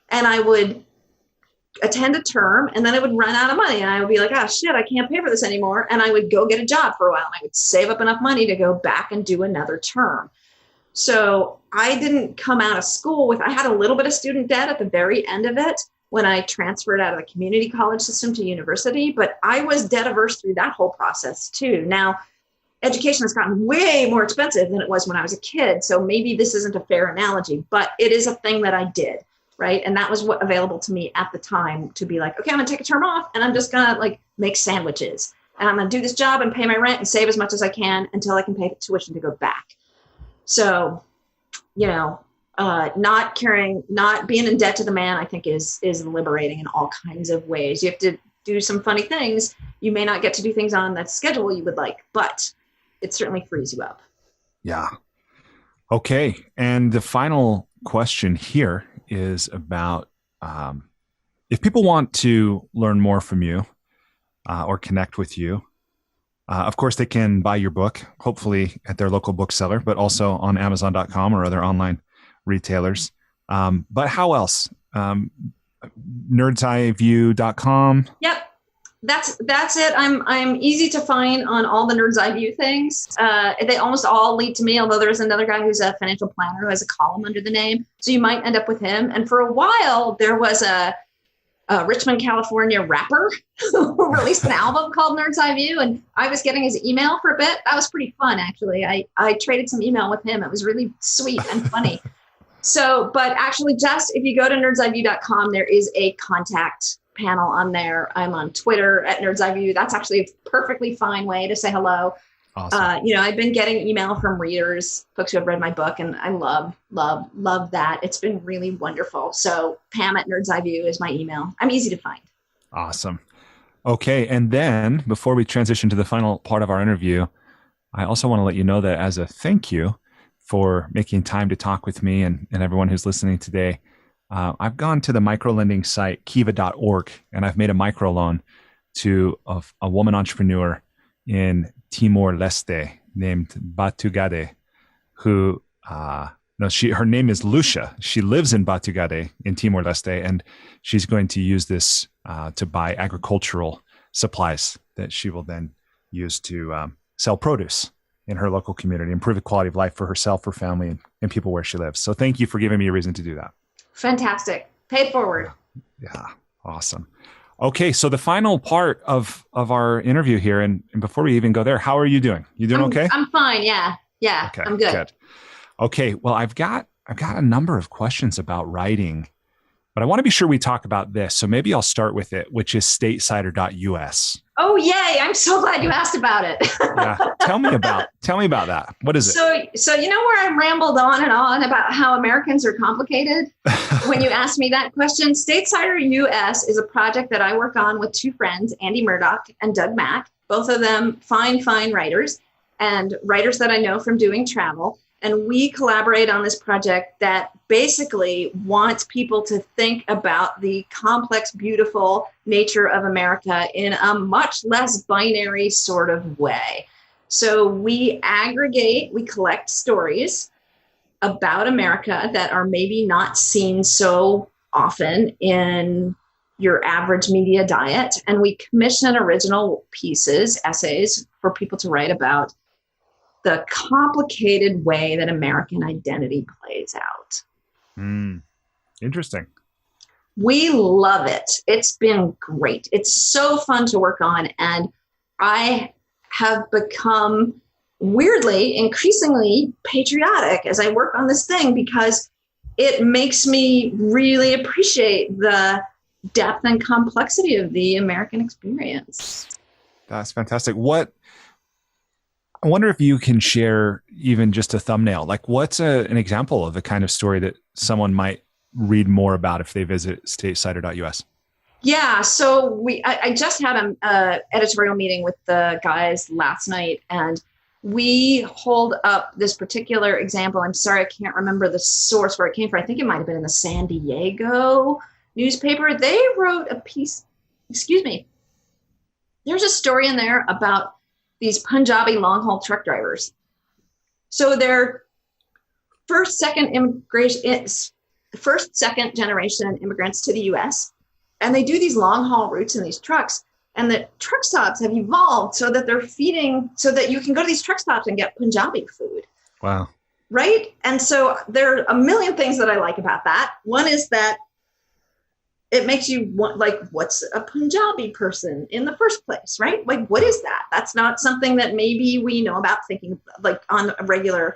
And I would attend a term and then I would run out of money and I would be like, oh shit, I can't pay for this anymore. And I would go get a job for a while and I would save up enough money to go back and do another term. So I didn't come out of school I had a little bit of student debt at the very end of it when I transferred out of the community college system to university, but I was debt averse through that whole process too. Now, education has gotten way more expensive than it was when I was a kid. So maybe this isn't a fair analogy, but it is a thing that I did. Right. And that was what available to me at the time to be like, okay, I'm going to take a term off and I'm just going to make sandwiches and I'm going to do this job and pay my rent and save as much as I can until I can pay the tuition to go back. So, not being in debt to the man, I think is liberating in all kinds of ways. You have to do some funny things. You may not get to do things on that schedule you would like, but it certainly frees you up. Yeah. Okay. And the final question here is about if people want to learn more from you or connect with you, of course, they can buy your book, hopefully at their local bookseller, but also on Amazon.com or other online retailers. But how else? NerdsEyeView.com. Yep. That's it. I'm easy to find on all the Nerd's Eye View things. They almost all lead to me, although there's another guy who's a financial planner who has a column under the name. So you might end up with him. And for a while, there was a Richmond, California rapper who released an album called Nerd's Eye View. And I was getting his email for a bit. That was pretty fun, actually. I traded some email with him. It was really sweet and funny. So, but actually just if you go to nerdseyeView.com, there is a contact panel on there. I'm on Twitter at Nerd's Eye View. That's actually a perfectly fine way to say hello. Awesome. I've been getting email from readers, folks who have read my book, and I love that. It's been really wonderful. So Pam at Nerd's Eye View is my email. I'm easy to find. Awesome. Okay. And then before we transition to the final part of our interview, I also want to let you know that as a thank you for making time to talk with me and everyone who's listening today, I've gone to the microlending site, kiva.org, and I've made a microloan to a woman entrepreneur in Timor-Leste named Batugade, who, her name is Lucia. She lives in Batugade in Timor-Leste, and she's going to use this to buy agricultural supplies that she will then use to sell produce in her local community, improve the quality of life for herself, her family, and people where she lives. So thank you for giving me a reason to do that. Fantastic. Pay it forward. Yeah. Awesome. Okay. So the final part of our interview here, and before we even go there, how are you doing? You doing okay? I'm fine. Yeah. Yeah. Okay, I'm good. Okay. Well, I've got a number of questions about writing, but I want to be sure we talk about this. So maybe I'll start with it, which is statesider.us. Oh, yay. I'm so glad you asked about it. Yeah. Tell me about that. What is it? So you know where I rambled on and on about how Americans are complicated? When you asked me that question, Statesider US is a project that I work on with two friends, Andy Murdoch and Doug Mack, both of them fine writers and writers that I know from doing travel. And we collaborate on this project that basically wants people to think about the complex, beautiful nature of America in a much less binary sort of way. So we collect stories about America that are maybe not seen so often in your average media diet. And we commission original pieces, essays for people to write about the complicated way that American identity plays out. Interesting. We love it. It's been great. It's so fun to work on. And I have become weirdly, increasingly patriotic as I work on this thing because it makes me really appreciate the depth and complexity of the American experience. That's fantastic. I wonder if you can share even just a thumbnail. Like what's an example of the kind of story that someone might read more about if they visit statesider.us? Yeah. So I just had an editorial meeting with the guys last night, and we hold up this particular example. I'm sorry, I can't remember the source where it came from. I think it might have been in the San Diego newspaper. They wrote a piece, excuse me. There's a story in there about these Punjabi long haul truck drivers. So they're second generation immigrants to the US. And they do these long haul routes in these trucks. And the truck stops have evolved so that they're feeding, so that you can go to these truck stops and get Punjabi food. Wow. Right? And so there are a million things that I like about that. One is that it makes you want, like, what's a Punjabi person in the first place, right? Like, what is that? That's not something that maybe we know about thinking like on a regular,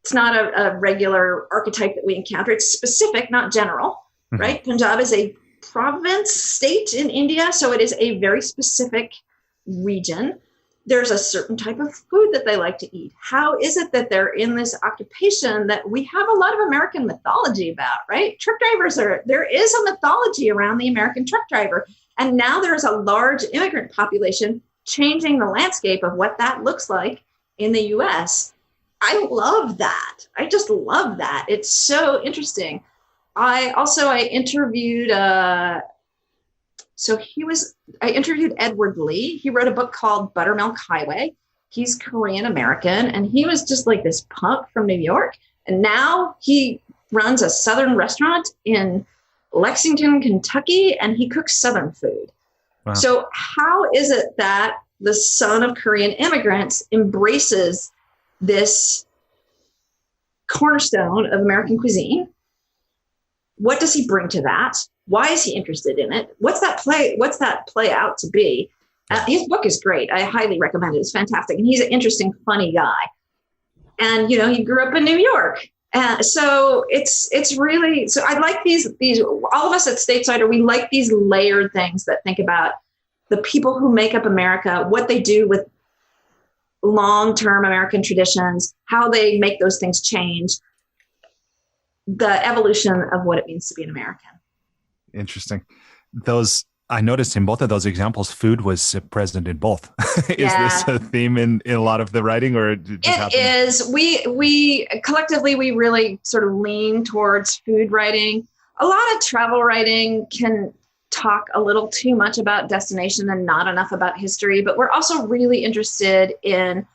it's not a regular archetype that we encounter. It's specific, not general, right? Punjab is a province, state in India, so it is a very specific region. There's a certain type of food that they like to eat. How is it that they're in this occupation that we have a lot of American mythology about, right? Truck drivers there is a mythology around the American truck driver. And now there's a large immigrant population changing the landscape of what that looks like in the US. I love that. I just love that. It's so interesting. I interviewed, I interviewed Edward Lee. He wrote a book called Buttermilk Highway. He's Korean American, and he was just like this punk from New York. And now he runs a Southern restaurant in Lexington, Kentucky, and he cooks Southern food. Wow. So how is it that the son of Korean immigrants embraces this cornerstone of American cuisine? What does he bring to that? Why is he interested in it? What's that play out to be? His book is great. I highly recommend it. It's fantastic. And he's an interesting, funny guy. And, he grew up in New York. So it's really, so I like these, all of us at Stateside, we like these layered things that think about the people who make up America, what they do with long-term American traditions, how they make those things change, the evolution of what it means to be an American. Interesting. I noticed in both of those examples, food was present in both. Is this a theme in a lot of the writing, or it is? We collectively, we really sort of lean towards food writing. A lot of travel writing can talk a little too much about destination and not enough about history, but we're also really interested in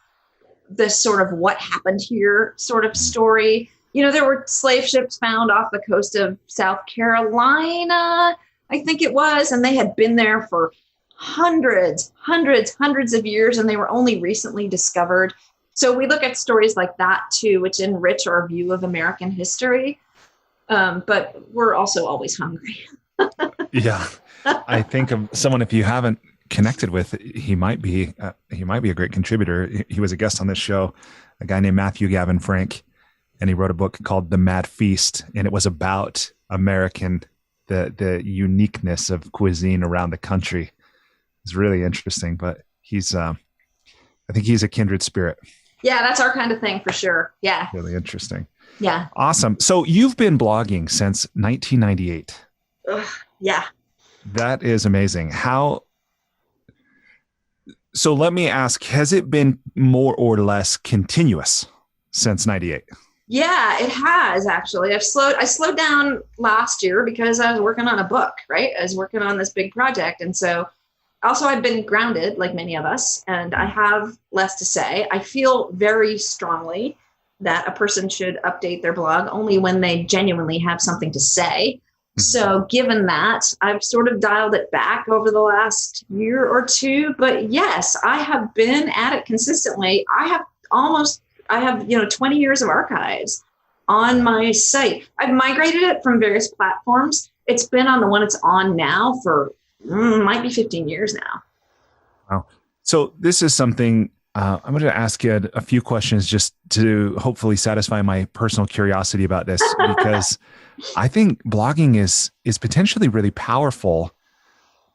this sort of what happened here sort of story. There were slave ships found off the coast of South Carolina, I think it was, and they had been there for hundreds of years, and they were only recently discovered. So we look at stories like that too, which enrich our view of American history. But we're also always hungry. Yeah. I think of someone, if you haven't connected with, he might be a great contributor. He was a guest on this show, a guy named Matthew Gavin Frank. And he wrote a book called The Mad Feast, and it was about the uniqueness of cuisine around the country. It's really interesting, but I think he's a kindred spirit. Yeah, that's our kind of thing for sure. Yeah. Really interesting. Yeah. Awesome. So you've been blogging since 1998. Yeah. That is amazing. So let me ask, has it been more or less continuous since 98? Yeah, it has actually. I slowed down last year because I was working on a book, right? I was working on this big project. And so also I've been grounded like many of us, and I have less to say. I feel very strongly that a person should update their blog only when they genuinely have something to say. So given that, I've sort of dialed it back over the last year or two, but yes, I have been at it consistently. I have 20 years of archives on my site. I've migrated it from various platforms. It's been on the one it's on now for might be 15 years now. Wow. So this is something I'm going to ask you a few questions just to hopefully satisfy my personal curiosity about this, because I think blogging is potentially really powerful.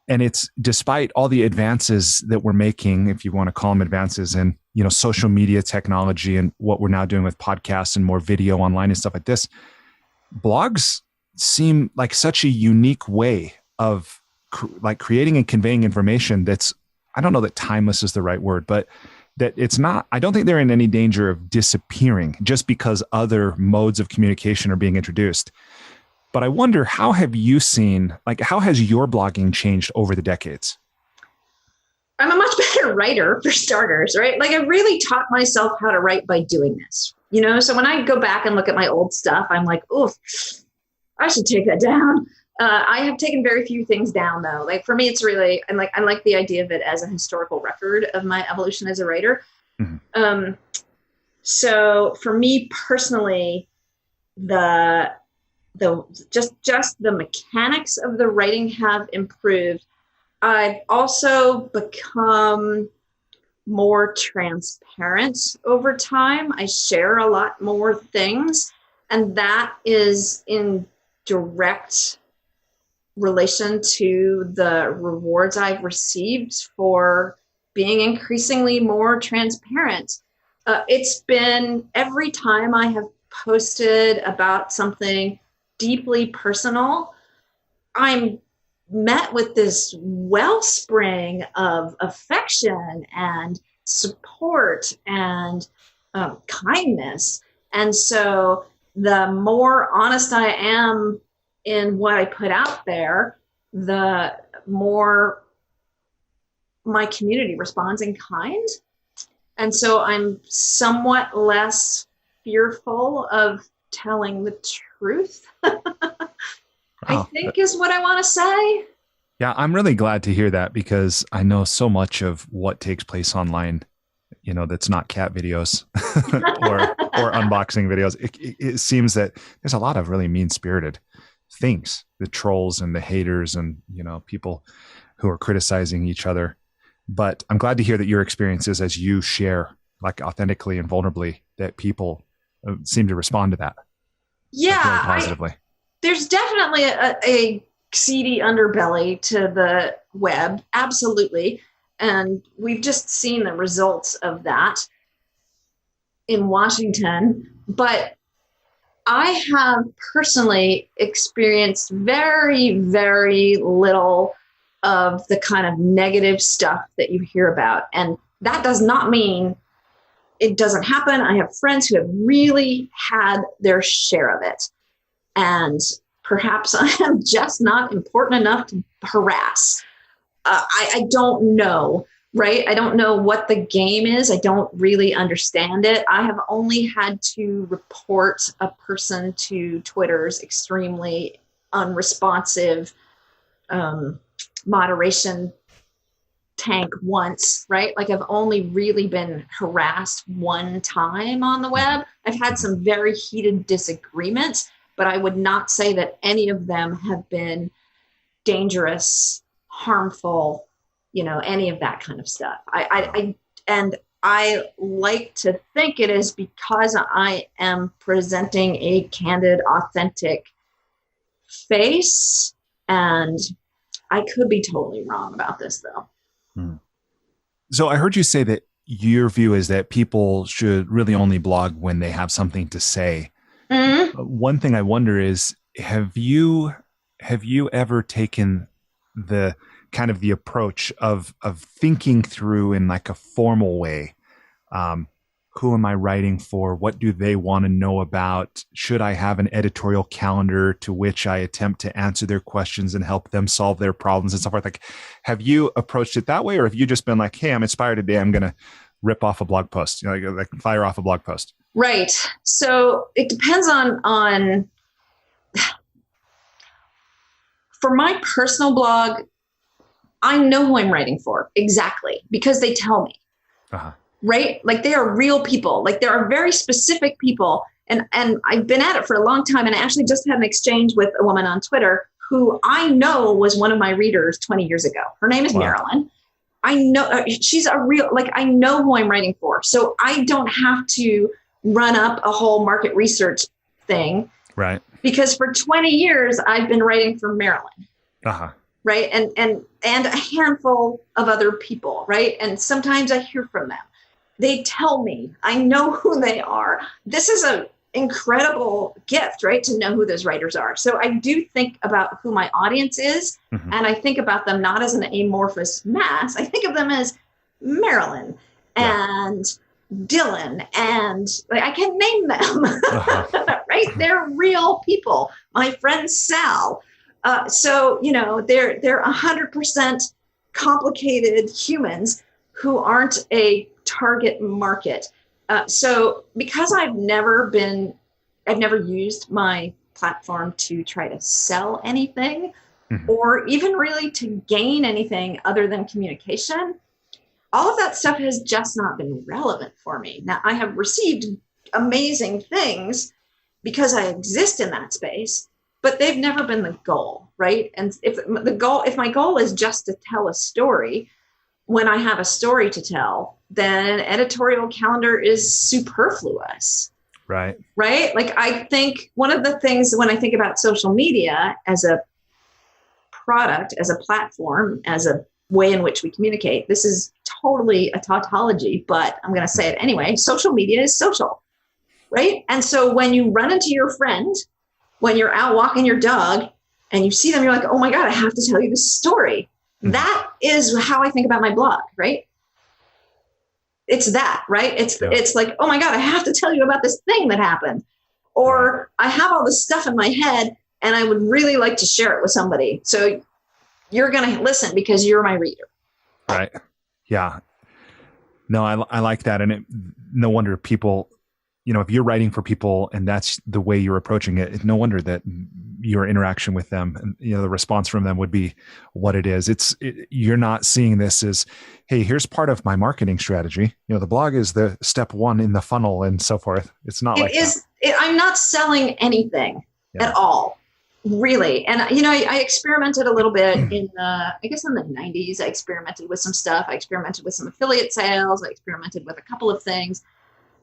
And it's despite all the advances that we're making, if you want to call them advances in, social media technology and what we're now doing with podcasts and more video online and stuff like this, blogs seem like such a unique way of like creating and conveying information that's, I don't know that timeless is the right word, but that it's not, I don't think they're in any danger of disappearing just because other modes of communication are being introduced. But I wonder, how have you seen, like, how has your blogging changed over the decades? I'm a much better writer for starters, right? Like I really taught myself how to write by doing this, So when I go back and look at my old stuff, I'm like, oh, I should take that down. I have taken very few things down though. Like for me, it's really, I like the idea of it as a historical record of my evolution as a writer. Mm-hmm. So for me personally, just the mechanics of the writing have improved. I've also become more transparent over time. I share a lot more things, and that is in direct relation to the rewards I've received for being increasingly more transparent. It's been every time I have posted about something deeply personal, I'm met with this wellspring of affection and support and kindness. And so the more honest I am in what I put out there, the more my community responds in kind. And so I'm somewhat less fearful of telling the truth. I think is what I want to say. Yeah, I'm really glad to hear that, because I know so much of what takes place online, that's not cat videos or unboxing videos. It seems that there's a lot of really mean-spirited things, the trolls and the haters and, people who are criticizing each other. But I'm glad to hear that your experiences, as you share, like authentically and vulnerably, that people seem to respond to that. Yeah, like, really positively. There's definitely a seedy underbelly to the web. Absolutely. And we've just seen the results of that in Washington. But I have personally experienced very, very little of the kind of negative stuff that you hear about. And that does not mean it doesn't happen. I have friends who have really had their share of it. And perhaps I am just not important enough to harass. I don't know, right? I don't know what the game is. I don't really understand it. I have only had to report a person to Twitter's extremely unresponsive moderation tank once, right? Like I've only really been harassed one time on the web. I've had some very heated disagreements, but I would not say that any of them have been dangerous, harmful, any of that kind of stuff. I like to think it is because I am presenting a candid, authentic face, and I could be totally wrong about this though. So I heard you say that your view is that people should really only blog when they have something to say. Mm-hmm. One thing I wonder is, have you ever taken the kind of the approach of thinking through in like a formal way? Who am I writing for? What do they want to know about? Should I have an editorial calendar to which I attempt to answer their questions and help them solve their problems and so forth? Like, have you approached it that way, or have you just been like, hey, I'm inspired today, I'm going to rip off a blog post, like fire off a blog post? Right. So it depends on for my personal blog, I know who I'm writing for exactly because they tell me. Uh-huh. Right? Like they are real people. Like there are very specific people. And I've been at it for a long time. And I actually just had an exchange with a woman on Twitter who I know was one of my readers 20 years ago. Her name is Marilyn. I know she's a real, like I know who I'm writing for. So I don't have to run up a whole market research thing. Right. Because for 20 years, I've been writing for Marilyn. Uh-huh. Right. And a handful of other people. Right. And sometimes I hear from them. They tell me, I know who they are. This is incredible gift, right? To know who those writers are. So I do think about who my audience is. Mm-hmm. And I think about them not as an amorphous mass. I think of them as Marilyn and Dylan, and like, I can name them, right? They're real people. My friend Sal. So, they're 100% complicated humans who aren't a target market. So because I've never used my platform to try to sell anything or even really to gain anything other than communication, all of that stuff has just not been relevant for me. Now, I have received amazing things because I exist in that space, but they've never been the goal, right? And if my goal is just to tell a story, when I have a story to tell, then editorial calendar is superfluous. Right. Right? Like, I think one of the things when I think about social media as a product, as a platform, as a way in which we communicate, this is totally a tautology, but I'm going to say it anyway. Social media is social, right? And so when you run into your friend, when you're out walking your dog and you see them, you're like, oh my God, I have to tell you this story. Mm-hmm. That is how I think about my blog, right? It's that, right? It's like, oh my God, I have to tell you about this thing that happened. Or I have all this stuff in my head and I would really like to share it with somebody. So you're going to listen because you're my reader. Right. Yeah. No, I like that. And no wonder people, if you're writing for people and that's the way you're approaching it, no wonder that your interaction with them and, the response from them would be what it is. You're not seeing this as, hey, here's part of my marketing strategy. The blog is the step one in the funnel and so forth. It's not like that. I'm not selling anything at all. Really. And, I experimented a little bit in the 90s. I experimented with some stuff. I experimented with some affiliate sales. I experimented with a couple of things.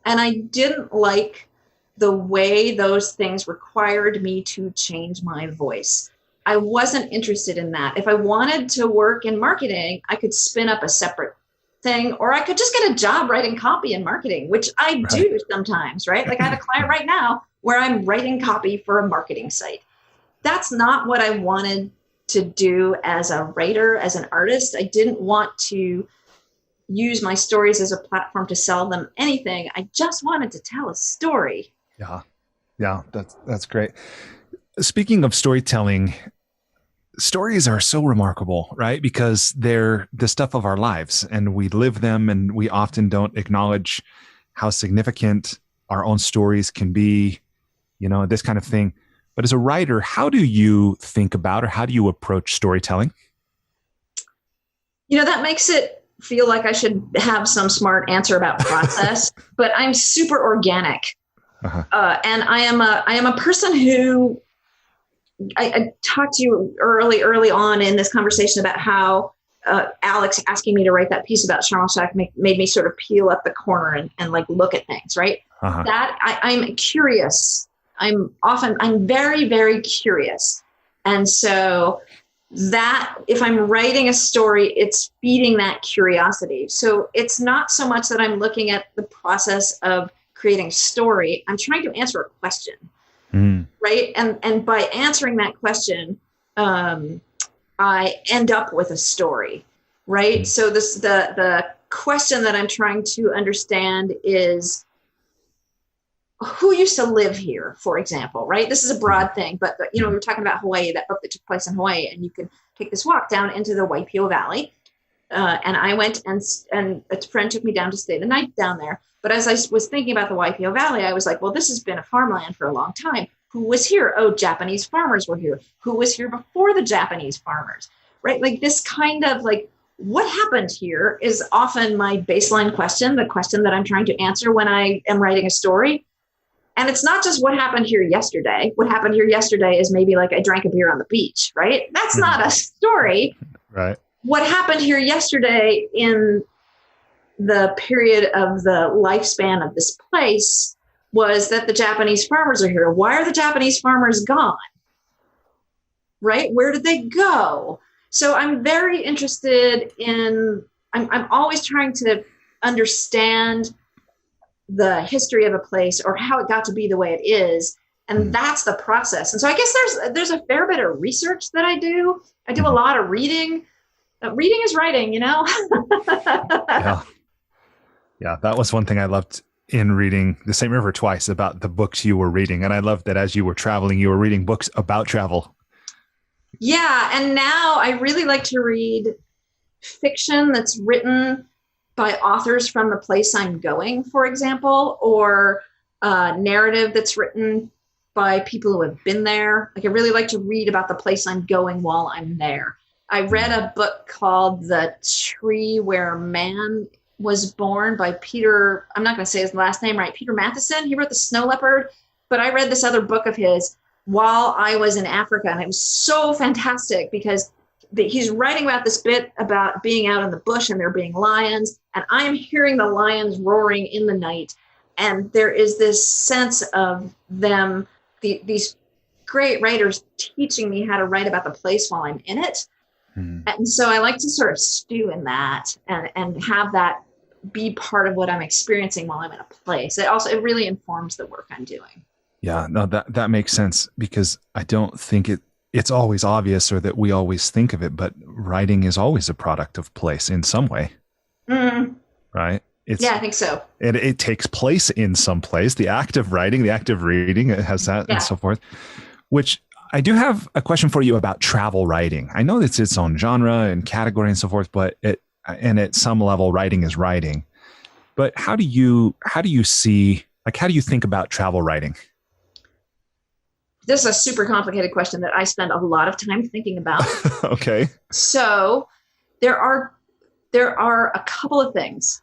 And I didn't like the way those things required me to change my voice. I wasn't interested in that. If I wanted to work in marketing, I could spin up a separate thing, or I could just get a job writing copy in marketing, which I do sometimes, right? Like I have a client right now where I'm writing copy for a marketing site. That's not what I wanted to do as a writer, as an artist. I didn't want to use my stories as a platform to sell them anything. I just wanted to tell a story. Yeah, that's great. Speaking of storytelling, stories are so remarkable, right? Because they're the stuff of our lives and we live them, and we often don't acknowledge how significant our own stories can be, this kind of thing. But as a writer, how do you think about, or how do you approach storytelling? That makes it feel like I should have some smart answer about process, but I'm super organic. And I am a person who, I talked to you early on in this conversation about how Alex asking me to write that piece about Sharm el-Sheikh made me sort of peel up the corner and like look at things, right? That I'm curious. I'm very, very curious. And so that if I'm writing a story, it's feeding that curiosity. So it's not so much that I'm looking at the process of creating a story. I'm trying to answer a question, right? And by answering that question, I end up with a story, right? So the question that I'm trying to understand is, who used to live here, for example, right? This is a broad thing, but we were talking about Hawaii, that book that took place in Hawaii, and you can take this walk down into the Waipio Valley. And I went and a friend took me down to stay the night down there. But as I was thinking about the Waipio Valley, I was like, well, this has been a farmland for a long time. Who was here? Oh, Japanese farmers were here. Who was here before the Japanese farmers, right? Like this kind of like, what happened here is often my baseline question, the question that I'm trying to answer when I am writing a story. And it's not just what happened here yesterday. What happened here yesterday is maybe like I drank a beer on the beach, right? That's not a story. Right. What happened here yesterday in the period of the lifespan of this place was that the Japanese farmers are here. Why are the Japanese farmers gone? Right? Where did they go? So I'm very interested in, I'm always trying to understand the history of a place or how it got to be the way it is. And that's the process. And so I guess there's a fair bit of research that I do. I do a lot of reading. Reading is writing, Yeah. Yeah. That was one thing I loved in reading The St. River twice, about the books you were reading. And I loved that as you were traveling, you were reading books about travel. Yeah. And now I really like to read fiction that's written by authors from the place I'm going, for example, or narrative that's written by people who have been there. Like I really like to read about the place I'm going while I'm there. I read a book called The Tree Where Man Was Born by Peter, I'm not going to say his last name right, Peter Matheson. He wrote The Snow Leopard, but I read this other book of his while I was in Africa, and it was so fantastic because he's writing about this bit about being out in the bush and there being lions, and I'm hearing the lions roaring in the night, and there is this sense of them, these great writers teaching me how to write about the place while I'm in it. And so I like to sort of stew in that and have that be part of what I'm experiencing while I'm in a place. It really informs the work I'm doing. Yeah, no, that makes sense, because I don't think it's always obvious or that we always think of it, but writing is always a product of place in some way. Right? Yeah, I think so. It takes place in some place. The act of writing, the act of reading, it has that and so forth, which I do have a question for you about travel writing. I know it's its own genre and category and so forth, but at some level, writing is writing. But how do you think about travel writing? This is a super complicated question that I spend a lot of time thinking about. Okay. So there are a couple of things.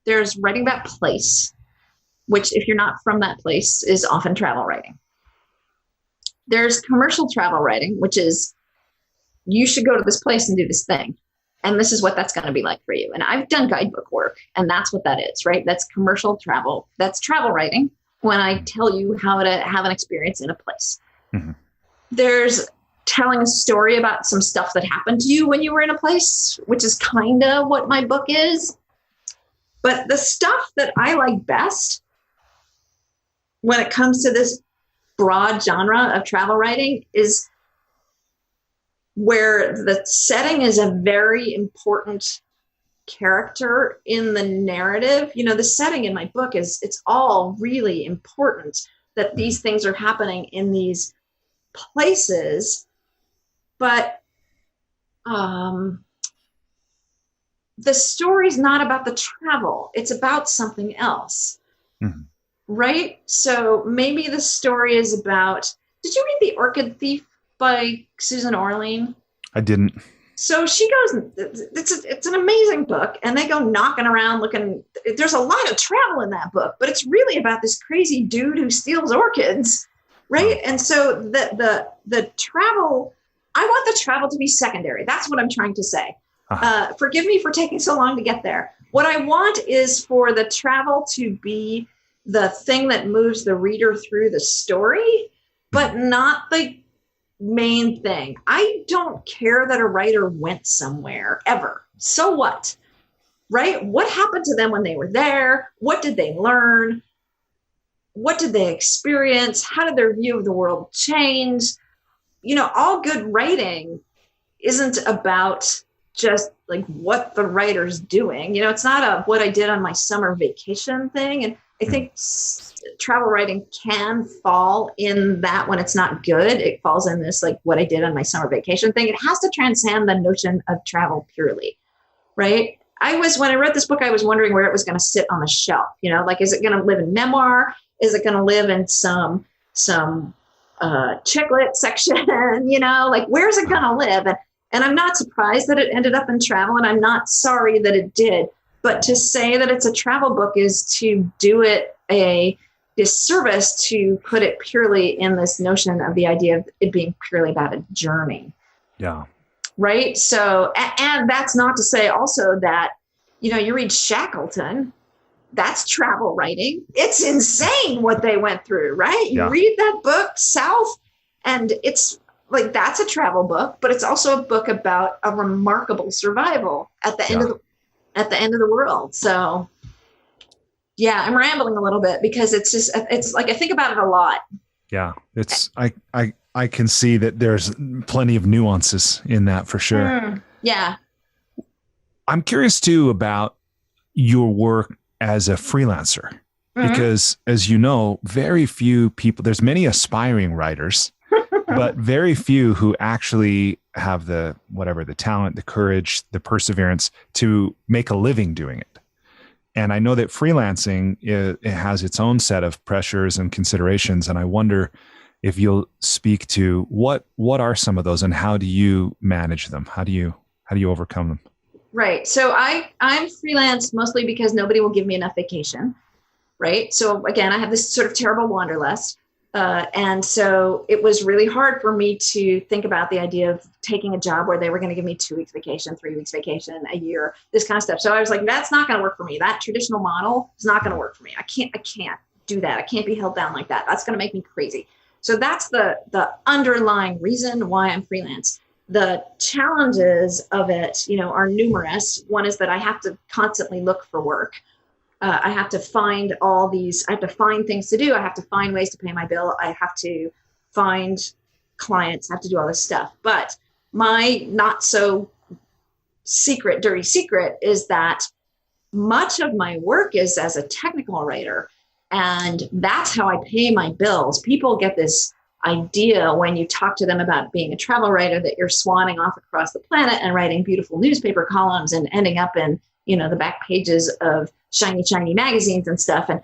There's writing about place, which if you're not from that place is often travel writing. There's commercial travel writing, which is you should go to this place and do this thing. And this is what that's going to be like for you. And I've done guidebook work, and that's what that is, right? That's commercial travel. That's travel writing when I tell you how to have an experience in a place. There's telling a story about some stuff that happened to you when you were in a place, which is kind of what my book is. But the stuff that I like best when it comes to this broad genre of travel writing is where the setting is a very important character in the narrative. The setting in my book it's all really important, that these things are happening in these places, but the story's not about the travel. It's about something else. Right? So maybe the story is about, did you read The Orchid Thief by Susan Orlean? I didn't. So she goes, it's an amazing book, and they go knocking around looking. There's a lot of travel in that book, but it's really about this crazy dude who steals orchids, right? And so the travel, I want the travel to be secondary. That's what I'm trying to say. Forgive me for taking so long to get there. What I want is for the travel to be the thing that moves the reader through the story, but not the main thing. I don't care that a writer went somewhere ever. So what? Right? What happened to them when they were there? What did they learn? What did they experience? How did their view of the world change? All good writing isn't about just like what the writer's doing. It's not a what I did on my summer vacation thing. And I think travel writing can fall in that when it's not good. It falls in this like what I did on my summer vacation thing. It has to transcend the notion of travel purely, right? When I wrote this book, I was wondering where it was going to sit on the shelf. Like, is it going to live in memoir? Is it going to live in some chick lit section? Like, where's it going to live? And I'm not surprised that it ended up in travel, and I'm not sorry that it did. But to say that it's a travel book is to do it a disservice to put it purely in this notion of the idea of it being purely about a journey. Yeah. Right. So, and that's not to say also that, you read Shackleton, that's travel writing. It's insane what they went through, right? You read that book, South, and it's like, that's a travel book, but it's also a book about a remarkable survival at the end of the world. So Yeah, I'm rambling a little bit because it's like I think about it a lot. Yeah, I can see that there's plenty of nuances in that for sure. Yeah. I'm curious too about your work as a freelancer, because as you know, very few people, there's many aspiring writers, but very few who actually have the talent, the courage, the perseverance to make a living doing it. And I know that freelancing, it has its own set of pressures and considerations. And I wonder if you'll speak to what are some of those and how do you manage them? How do you overcome them? Right. So I'm freelance mostly because nobody will give me enough vacation. Right. So again, I have this sort of terrible wanderlust. And so it was really hard for me to think about the idea of taking a job where they were going to give me 2 weeks vacation, 3 weeks vacation, a year, this kind of stuff. So I was like, that's not going to work for me. That traditional model is not going to work for me. I can't do that. I can't be held down like that. That's going to make me crazy. So that's the underlying reason why I'm freelance. The challenges of it, are numerous. One is that I have to constantly look for work. I have to find things to do. I have to find ways to pay my bill. I have to find clients, I have to do all this stuff. But my not so dirty secret is that much of my work is as a technical writer. And that's how I pay my bills. People get this idea when you talk to them about being a travel writer that you're swanning off across the planet and writing beautiful newspaper columns and ending up in, the back pages of shiny magazines and stuff. And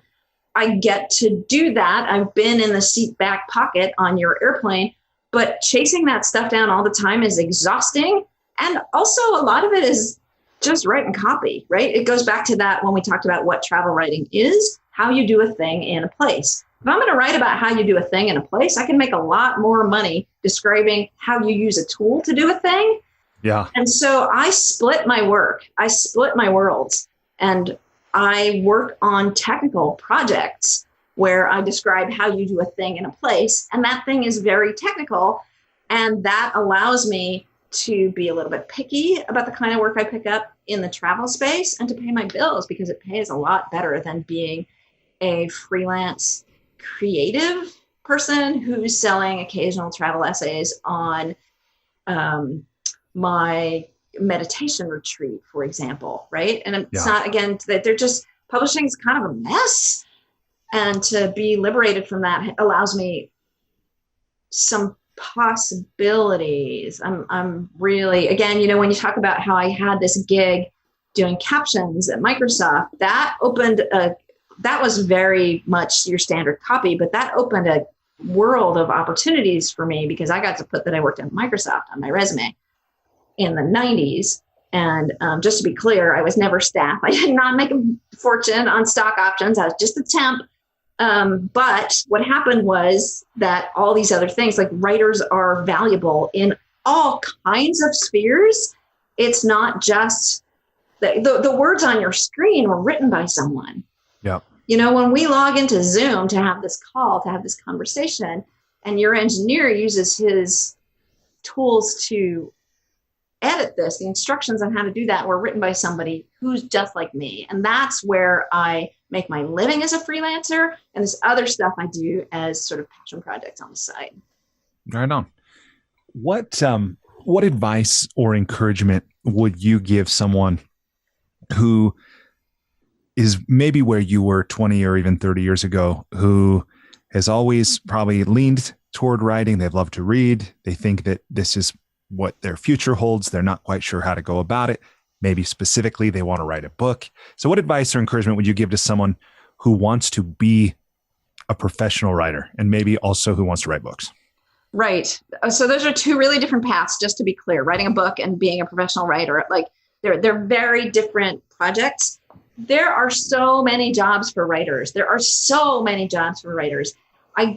I get to do that. I've been in the seat back pocket on your airplane, but chasing that stuff down all the time is exhausting. And also a lot of it is just writing copy, right? It goes back to that when we talked about what travel writing is, how you do a thing in a place. If I'm going to write about how you do a thing in a place, I can make a lot more money describing how you use a tool to do a thing. Yeah. And so I split my work. I split my worlds. And I work on technical projects where I describe how you do a thing in a place. And that thing is very technical. And that allows me to be a little bit picky about the kind of work I pick up in the travel space and to pay my bills because it pays a lot better than being a freelance creative person who's selling occasional travel essays on my meditation retreat, for example, right? And it's not, again, that they're just, publishing is kind of a mess. And to be liberated from that allows me some possibilities. I'm really, again, when you talk about how I had this gig doing captions at Microsoft, that was very much your standard copy, but that opened a world of opportunities for me because I got to put that I worked at Microsoft on my resume in the 90s. And just to be clear, I was never staff. I did not make a fortune on stock options. I was just a temp. But what happened was that all these other things, like writers are valuable in all kinds of spheres. It's not just the words on your screen were written by someone. Yeah. When we log into Zoom to have this call, to have this conversation, and your engineer uses his tools to edit this, the instructions on how to do that were written by somebody who's just like me. And that's where I make my living as a freelancer. And this other stuff I do as sort of passion projects on the side. Right on. What advice or encouragement would you give someone who is maybe where you were 20 or even 30 years ago, who has always probably leaned toward writing? They've loved to read. They think that this is what their future holds. They're not quite sure how to go about it. Maybe specifically they want to write a book. So what advice or encouragement would you give to someone who wants to be a professional writer and maybe also who wants to write books? Right. So those are two really different paths, just to be clear. Writing a book and being a professional writer, like they're very different projects. There are so many jobs for writers. I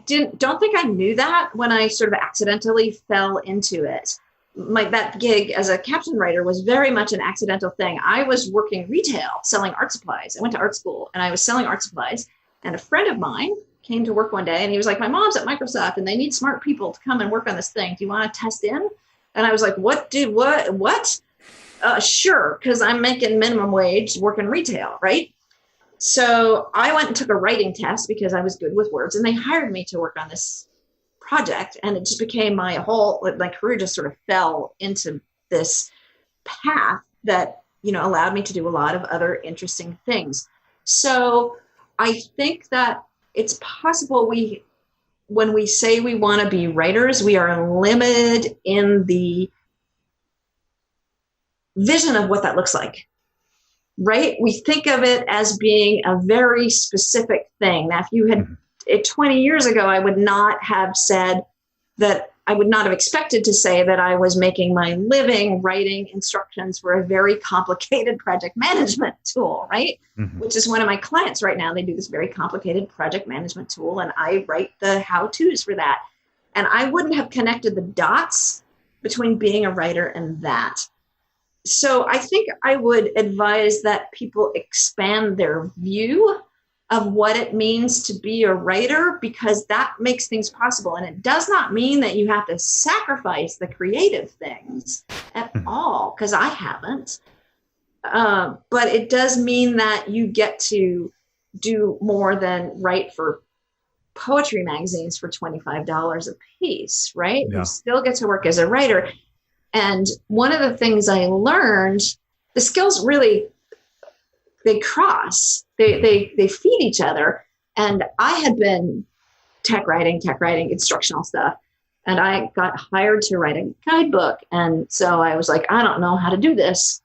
don't think I knew that when I sort of accidentally fell into it. That gig as a caption writer was very much an accidental thing. I was working retail, selling art supplies. I went to art school and I was selling art supplies. And a friend of mine came to work one day and he was like, my mom's at Microsoft and they need smart people to come and work on this thing. Do you want to test in? And I was like, what? Sure, because I'm making minimum wage working retail, right? So I went and took a writing test because I was good with words, and they hired me to work on this project. And it just became my career just sort of fell into this path that, allowed me to do a lot of other interesting things. So I think that it's possible when we say we want to be writers, we are limited in the vision of what that looks like, right? We think of it as being a very specific thing. Now, if you had 20 years ago, I would not have said that. I would not have expected to say that I was making my living writing instructions for a very complicated project management tool, right? Mm-hmm. Which is one of my clients right now. They do this very complicated project management tool, and I write the how-tos for that. And I wouldn't have connected the dots between being a writer and that. So I think I would advise that people expand their view of what it means to be a writer, because that makes things possible. And it does not mean that you have to sacrifice the creative things at all, because I haven't. But it does mean that you get to do more than write for poetry magazines for $25 a piece, right? Yeah. You still get to work as a writer. And one of the things I learned, the skills really, they cross. They feed each other. And I had been tech writing, instructional stuff. And I got hired to write a guidebook. And so I was like, I don't know how to do this.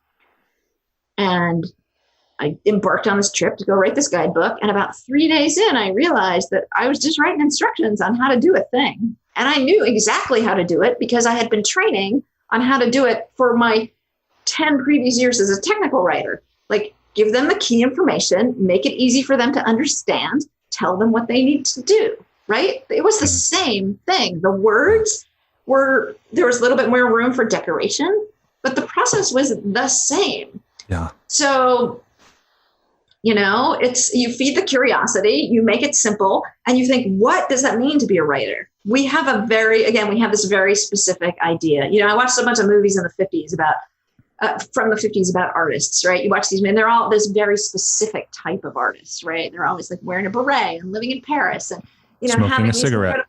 And I embarked on this trip to go write this guidebook. And about 3 days in, I realized that I was just writing instructions on how to do a thing. And I knew exactly how to do it because I had been training on how to do it for my 10 previous years as a technical writer. Like, give them the key information, make it easy for them to understand, tell them what they need to do, right? It was the same thing. The words there was a little bit more room for decoration, but the process was the same. Yeah. So, you feed the curiosity, you make it simple, and you think, what does that mean to be a writer? We have this very specific idea. I watched a bunch of movies in the 50s from the 50s about artists, right? You watch these men, they're all this very specific type of artists, right? They're always like wearing a beret and living in Paris and, smoking having a cigarette.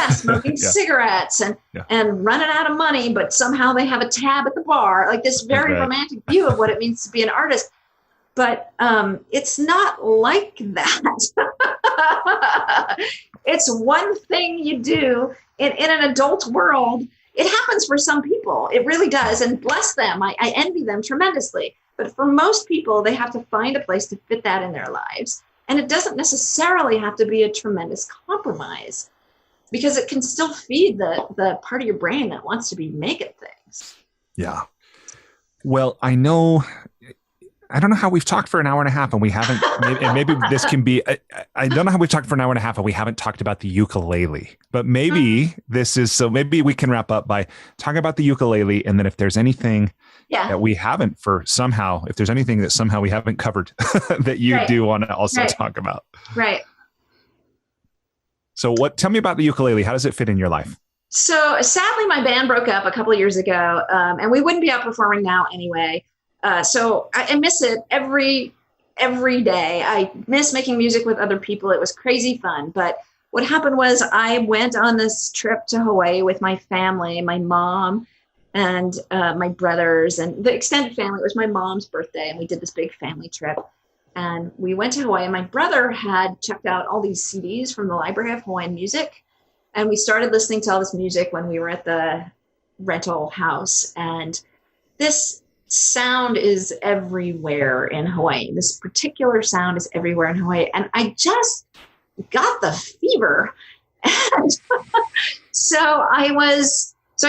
Smoking cigarettes and running out of money, but somehow they have a tab at the bar, like this very romantic view of what it means to be an artist. But it's not like that. It's one thing you do in an adult world. It happens for some people. It really does. And bless them. I envy them tremendously. But for most people, they have to find a place to fit that in their lives. And it doesn't necessarily have to be a tremendous compromise, because it can still feed the part of your brain that wants to be making things. Yeah. Well, I don't know how we've talked for an hour and a half and we haven't, and maybe this can be, I don't know how we've talked for an hour and a half and we haven't talked about the ukulele, but maybe maybe we can wrap up by talking about the ukulele. And then if there's anything that we haven't if there's anything that somehow we haven't covered that you do want to also talk about. Right. So tell me about the ukulele. How does it fit in your life? So sadly, my band broke up a couple of years ago, and we wouldn't be out performing now anyway. So I miss it every day. I miss making music with other people. It was crazy fun. But what happened was I went on this trip to Hawaii with my family, my mom and my brothers and the extended family. It was my mom's birthday, and we did this big family trip. And we went to Hawaii, and my brother had checked out all these CDs from the Library of Hawaiian Music. And we started listening to all this music when we were at the rental house. And this sound is everywhere in Hawaii. This particular sound is everywhere in Hawaii. And I just got the fever. And so I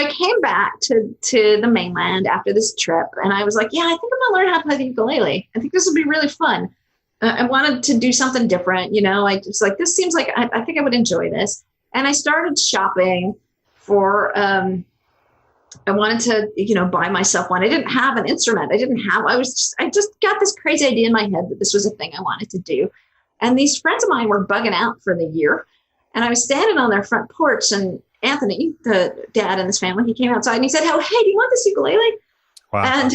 came back to the mainland after this trip, and I was like, yeah, I think I'm gonna learn how to play the ukulele. I think this would be really fun. I wanted to do something different. I just like, this seems like, I think I would enjoy this. And I started shopping for, I wanted to, buy myself one. I didn't have an instrument. I just got this crazy idea in my head that this was a thing I wanted to do. And these friends of mine were bugging out for the year. And I was standing on their front porch, and Anthony, the dad in this family, he came outside and he said, "Oh, hey, do you want this ukulele?" Wow. And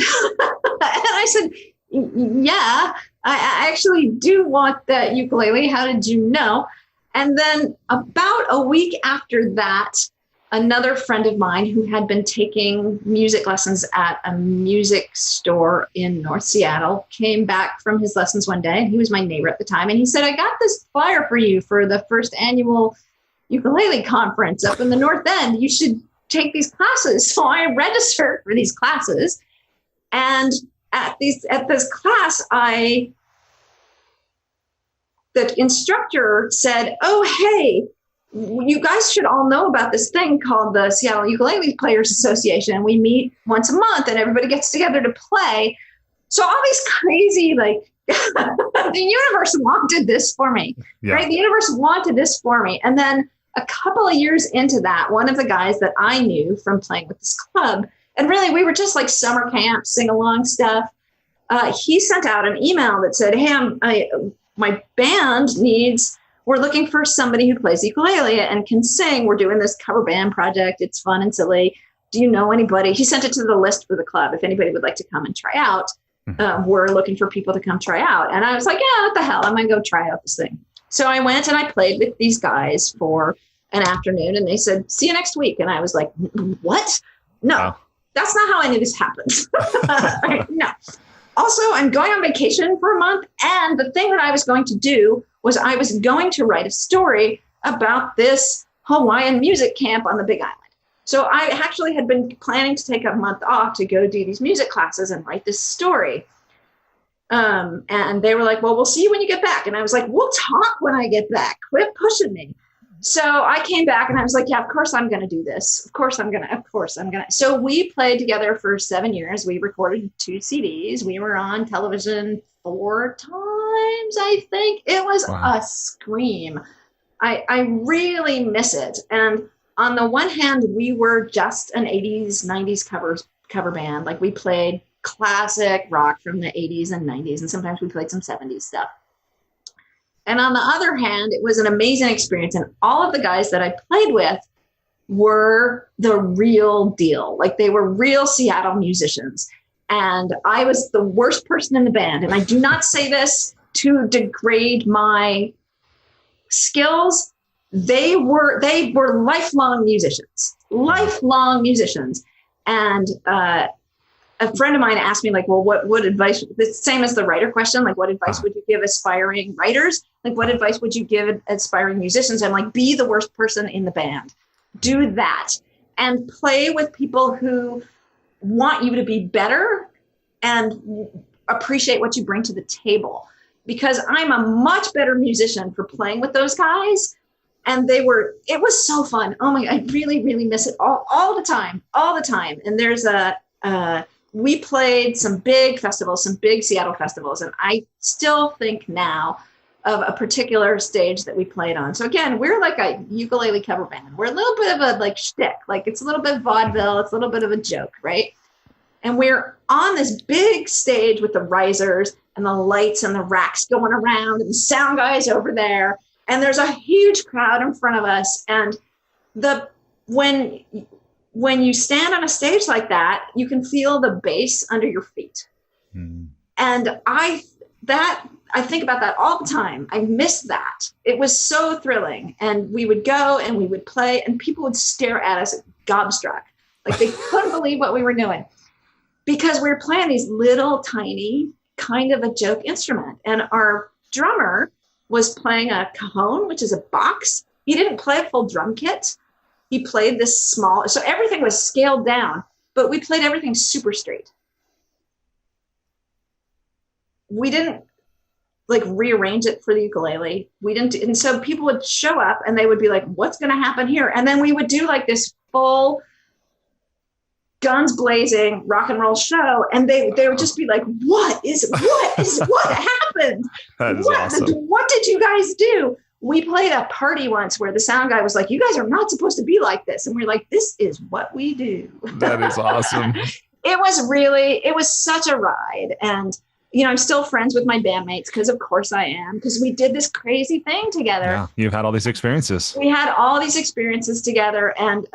I said, "Yeah." I actually do want that ukulele. How did you know? And then about a week after that, another friend of mine who had been taking music lessons at a music store in North Seattle came back from his lessons one day, and he was my neighbor at the time. And he said, I got this flyer for you for the first annual ukulele conference up in the North End. You should take these classes. So I registered for these classes. And at this class, the instructor said, oh, hey, you guys should all know about this thing called the Seattle Ukulele Players Association. And we meet once a month and everybody gets together to play. So all these crazy, like, the universe wanted this for me, right? The universe wanted this for me. And then a couple of years into that, one of the guys that I knew from playing with this club, and really we were just like summer camp, sing along stuff. He sent out an email that said, hey, my band we're looking for somebody who plays ukulele and can sing. We're doing this cover band project. It's fun and silly. Do you know anybody? He sent it to the list for the club. If anybody would like to come and try out, we're looking for people to come try out. And I was like, yeah, what the hell? I'm going to go try out this thing. So I went and I played with these guys for an afternoon, and they said, see you next week. And I was like, what? No, That's not how any of this happens. Right? No. Also, I'm going on vacation for a month. And the thing that I was going to do was I was going to write a story about this Hawaiian music camp on the Big Island. So I actually had been planning to take a month off to go do these music classes and write this story. And they were like, well, we'll see you when you get back. And I was like, we'll talk when I get back. Quit pushing me. So I came back and I was like, yeah, of course I'm going to do this. Of course I'm going to. So we played together for 7 years. We recorded 2 CDs. We were on television 4 times, I think. It was a scream. I really miss it. And on the one hand, we were just an 80s, 90s cover band. Like we played classic rock from the 80s and 90s, and sometimes we played some 70s stuff. And on the other hand, it was an amazing experience. And all of the guys that I played with were the real deal. Like they were real Seattle musicians. And I was the worst person in the band. And I do not say this to degrade my skills. They were lifelong musicians. And a friend of mine asked me, like, well, what advice, the same as the writer question, like, what advice would you give aspiring writers? Like, what advice would you give aspiring musicians? I'm like, be the worst person in the band. Do that. And play with people who want you to be better and appreciate what you bring to the table. Because I'm a much better musician for playing with those guys. And it was so fun. Oh my, I really, really miss it all the time. And there's we played some big festivals, some big Seattle festivals. And I still think now of a particular stage that we played on. So again, we're like a ukulele cover band. We're a little bit of a like shtick, like it's a little bit vaudeville. It's a little bit of a joke, right? And we're on this big stage with the risers and the lights and the racks going around and the sound guys over there. And there's a huge crowd in front of us. And when you stand on a stage like that, you can feel the bass under your feet. Mm. And I think about that all the time. I miss that. It was so thrilling. And we would go and we would play and people would stare at us gobstruck. Like they couldn't believe what we were doing because we were playing these little tiny kind of a joke instrument. And our drummer was playing a cajon, which is a box. He didn't play a full drum kit. He played this small, so everything was scaled down, but we played everything super straight. We didn't like rearrange it for the ukulele. We didn't, and so people would show up and they would be like, what's going to happen here? And then we would do like this full guns blazing rock and roll show. And they would just be like, what happened? That is awesome. What did you guys do? We played a party once where the sound guy was like, you guys are not supposed to be like this. And we're like, this is what we do. That is awesome. It was such a ride. And, I'm still friends with my bandmates because of course I am, because we did this crazy thing together. Yeah, you've had all these experiences. We had all these experiences together. And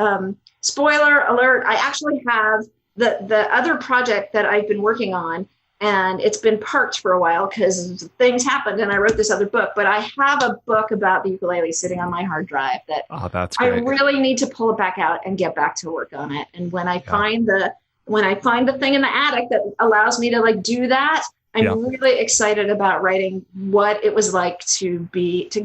spoiler alert, I actually have the other project that I've been working on. and it's been parked for a while because things happened and I wrote this other book. But I have a book about the ukulele sitting on my hard drive that that's great. I really need to pull it back out and get back to work on it. And when I find the thing in the attic that allows me to like do that, I'm really excited about writing what it was like to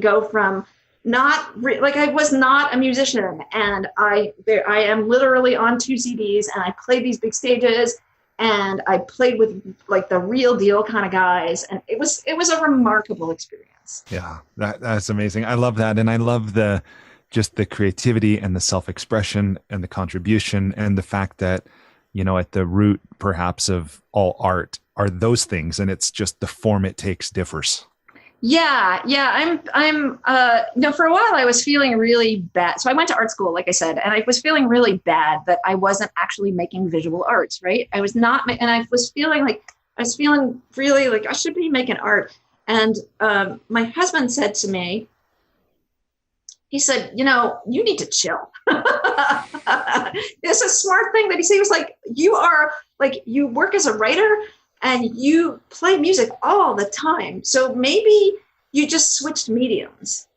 go from I was not a musician, and I am literally on 2 CDs, and I played these big stages, and I played with like the real deal kind of guys, and it was a remarkable experience. Yeah, that's amazing. I love that, and I love just the creativity and the self-expression and the contribution, and the fact that, you know, at the root perhaps of all art are those things, and it's just the form it takes differs. Yeah. I'm for a while I was feeling really bad. So I went to art school, like I said, and I was feeling really bad that I wasn't actually making visual arts, right? I was not, and I was feeling really like I should be making art. And my husband said to me, he said, you know, you need to chill. It's a smart thing that he said. He was like, you work as a writer and you play music all the time. So maybe you just switched mediums,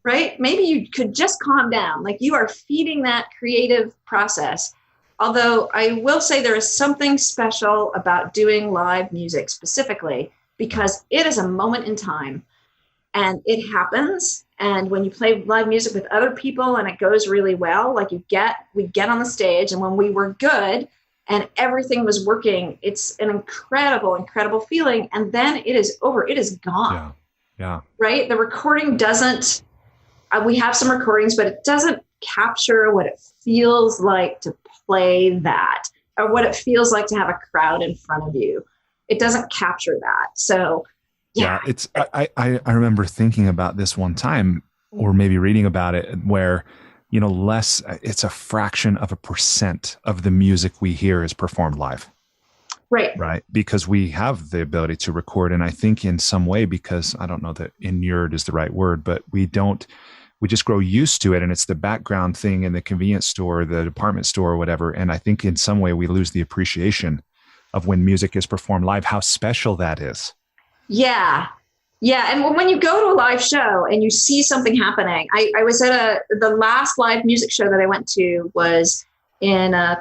right? Maybe you could just calm down. Like, you are feeding that creative process. Although I will say there is something special about doing live music specifically, because it is a moment in time and it happens. And when you play live music with other people and it goes really well, like we get on the stage, and when we were good and everything was working, it's an incredible, incredible feeling. And then it is over. It is gone. Yeah. Right? The recording doesn't, we have some recordings, but it doesn't capture what it feels like to play that, or what it feels like to have a crowd in front of you. It doesn't capture that. So yeah, it's, I remember thinking about this one time, or maybe reading about it, where, you know, it's a fraction of a % of the music we hear is performed live. Right. Because we have the ability to record. And I think in some way, because I don't know that inured is the right word, but we just grow used to it. And it's the background thing in the convenience store, the department store, or whatever. And I think in some way we lose the appreciation of when music is performed live, how special that is. Yeah. And when you go to a live show and you see something happening, I was at the last live music show that I went to was in a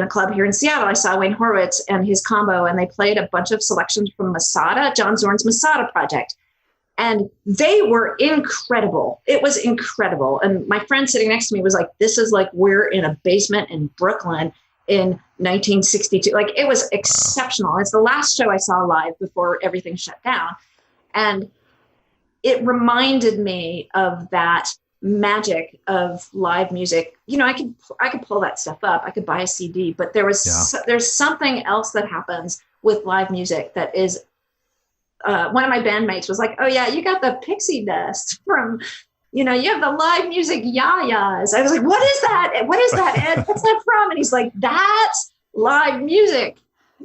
club here in Seattle. I saw Wayne Horowitz and his combo, and they played a bunch of selections from Masada, John Zorn's Masada project. And they were incredible. It was incredible. And my friend sitting next to me was like, this is like we're in a basement in Brooklyn in 1962. Like, it was exceptional. Wow. It's the last show I saw live before everything shut down. And it reminded me of that magic of live music. You know, I could pull that stuff up. I could buy a CD, but there's something else that happens with live music that is, one of my bandmates was like, oh yeah, you got the pixie dust from, you know, you have the live music yayas. I was like, what is that? What is that, Ed? What's that from? And he's like, that's live music,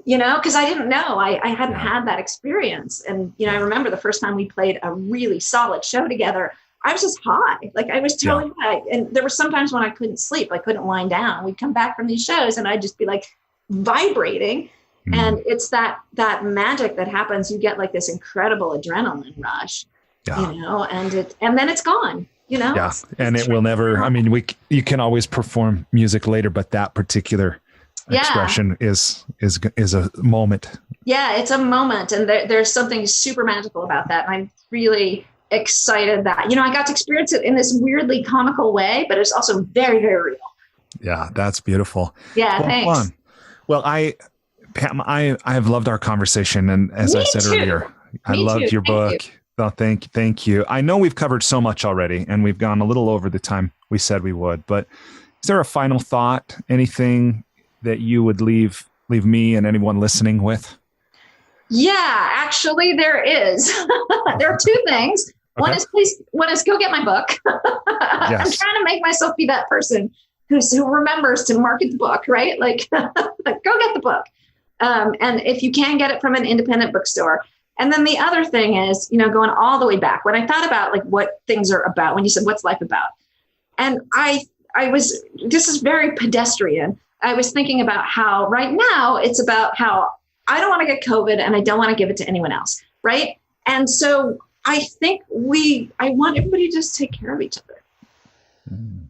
you know, because I didn't know. I hadn't had that experience. And, you know, I remember the first time we played a really solid show together, I was just high. Like, I was totally high. And there were some times when I couldn't sleep. I couldn't wind down. We'd come back from these shows and I'd just be like vibrating. Mm. And it's that magic that happens. You get like this incredible adrenaline rush, you know, and then it's gone, you know? Yeah. And it will never, I mean, you can always perform music later, but that particular expression is a moment. Yeah, it's a moment. And there's something super magical about that. And I'm really excited that, you know, I got to experience it in this weirdly comical way, but it's also very, very real. Yeah, that's beautiful. Yeah, thanks. Fun. Well, Pam, I have loved our conversation. And as I said earlier, I loved your book. Oh, thank you. I know we've covered so much already, and we've gone a little over the time we said we would, but is there a final thought, anything that you would leave me and anyone listening with? Yeah, actually there is. There are two things. Okay. One is go get my book. Yes. I'm trying to make myself be that person who remembers to market the book, right? Like, go get the book. And if you can get it from an independent bookstore. And then the other thing is, you know, going all the way back, when I thought about like what things are about, when you said, what's life about? And this is very pedestrian. I was thinking about how right now it's about how I don't want to get COVID and I don't want to give it to anyone else. Right. And so I think I want everybody to just take care of each other. Mm.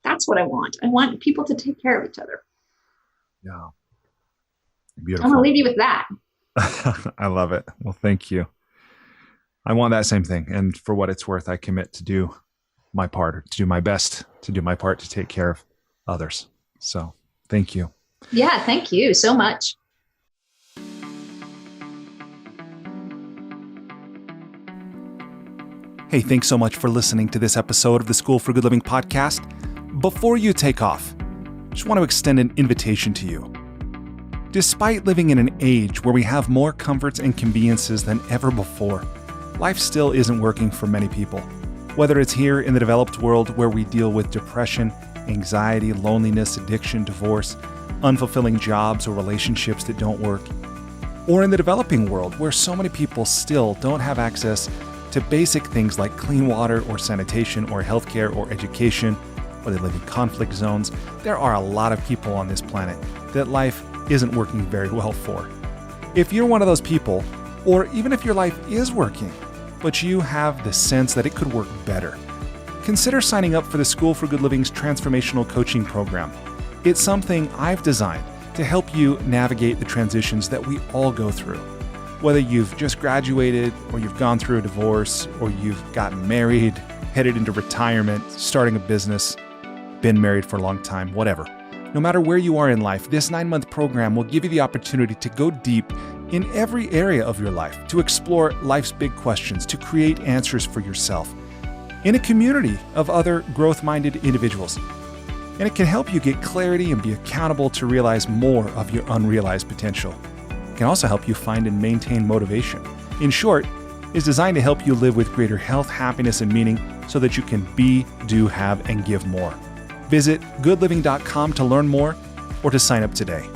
That's what I want. I want people to take care of each other. Yeah. Beautiful. I'm going to leave you with that. I love it. Well, thank you. I want that same thing. And for what it's worth, I commit to do my part, or to do my best to do my part to take care of others. So thank you. Yeah, thank you so much. Hey, thanks so much for listening to this episode of the School for Good Living podcast. Before you take off, I just want to extend an invitation to you. Despite living in an age where we have more comforts and conveniences than ever before, life still isn't working for many people. Whether it's here in the developed world where we deal with depression, anxiety, loneliness, addiction, divorce, unfulfilling jobs or relationships that don't work, or in the developing world where so many people still don't have access to basic things like clean water or sanitation or healthcare or education, or they live in conflict zones, there are a lot of people on this planet that life isn't working very well for. If you're one of those people, or even if your life is working, but you have the sense that it could work better, consider signing up for the School for Good Living's Transformational Coaching program. It's something I've designed to help you navigate the transitions that we all go through. Whether you've just graduated, or you've gone through a divorce, or you've gotten married, headed into retirement, starting a business, been married for a long time, whatever. No matter where you are in life, this 9-month program will give you the opportunity to go deep in every area of your life, to explore life's big questions, to create answers for yourself in a community of other growth-minded individuals. And it can help you get clarity and be accountable to realize more of your unrealized potential. It can also help you find and maintain motivation. In short, it's designed to help you live with greater health, happiness, and meaning so that you can be, do, have, and give more. Visit goodliving.com to learn more or to sign up today.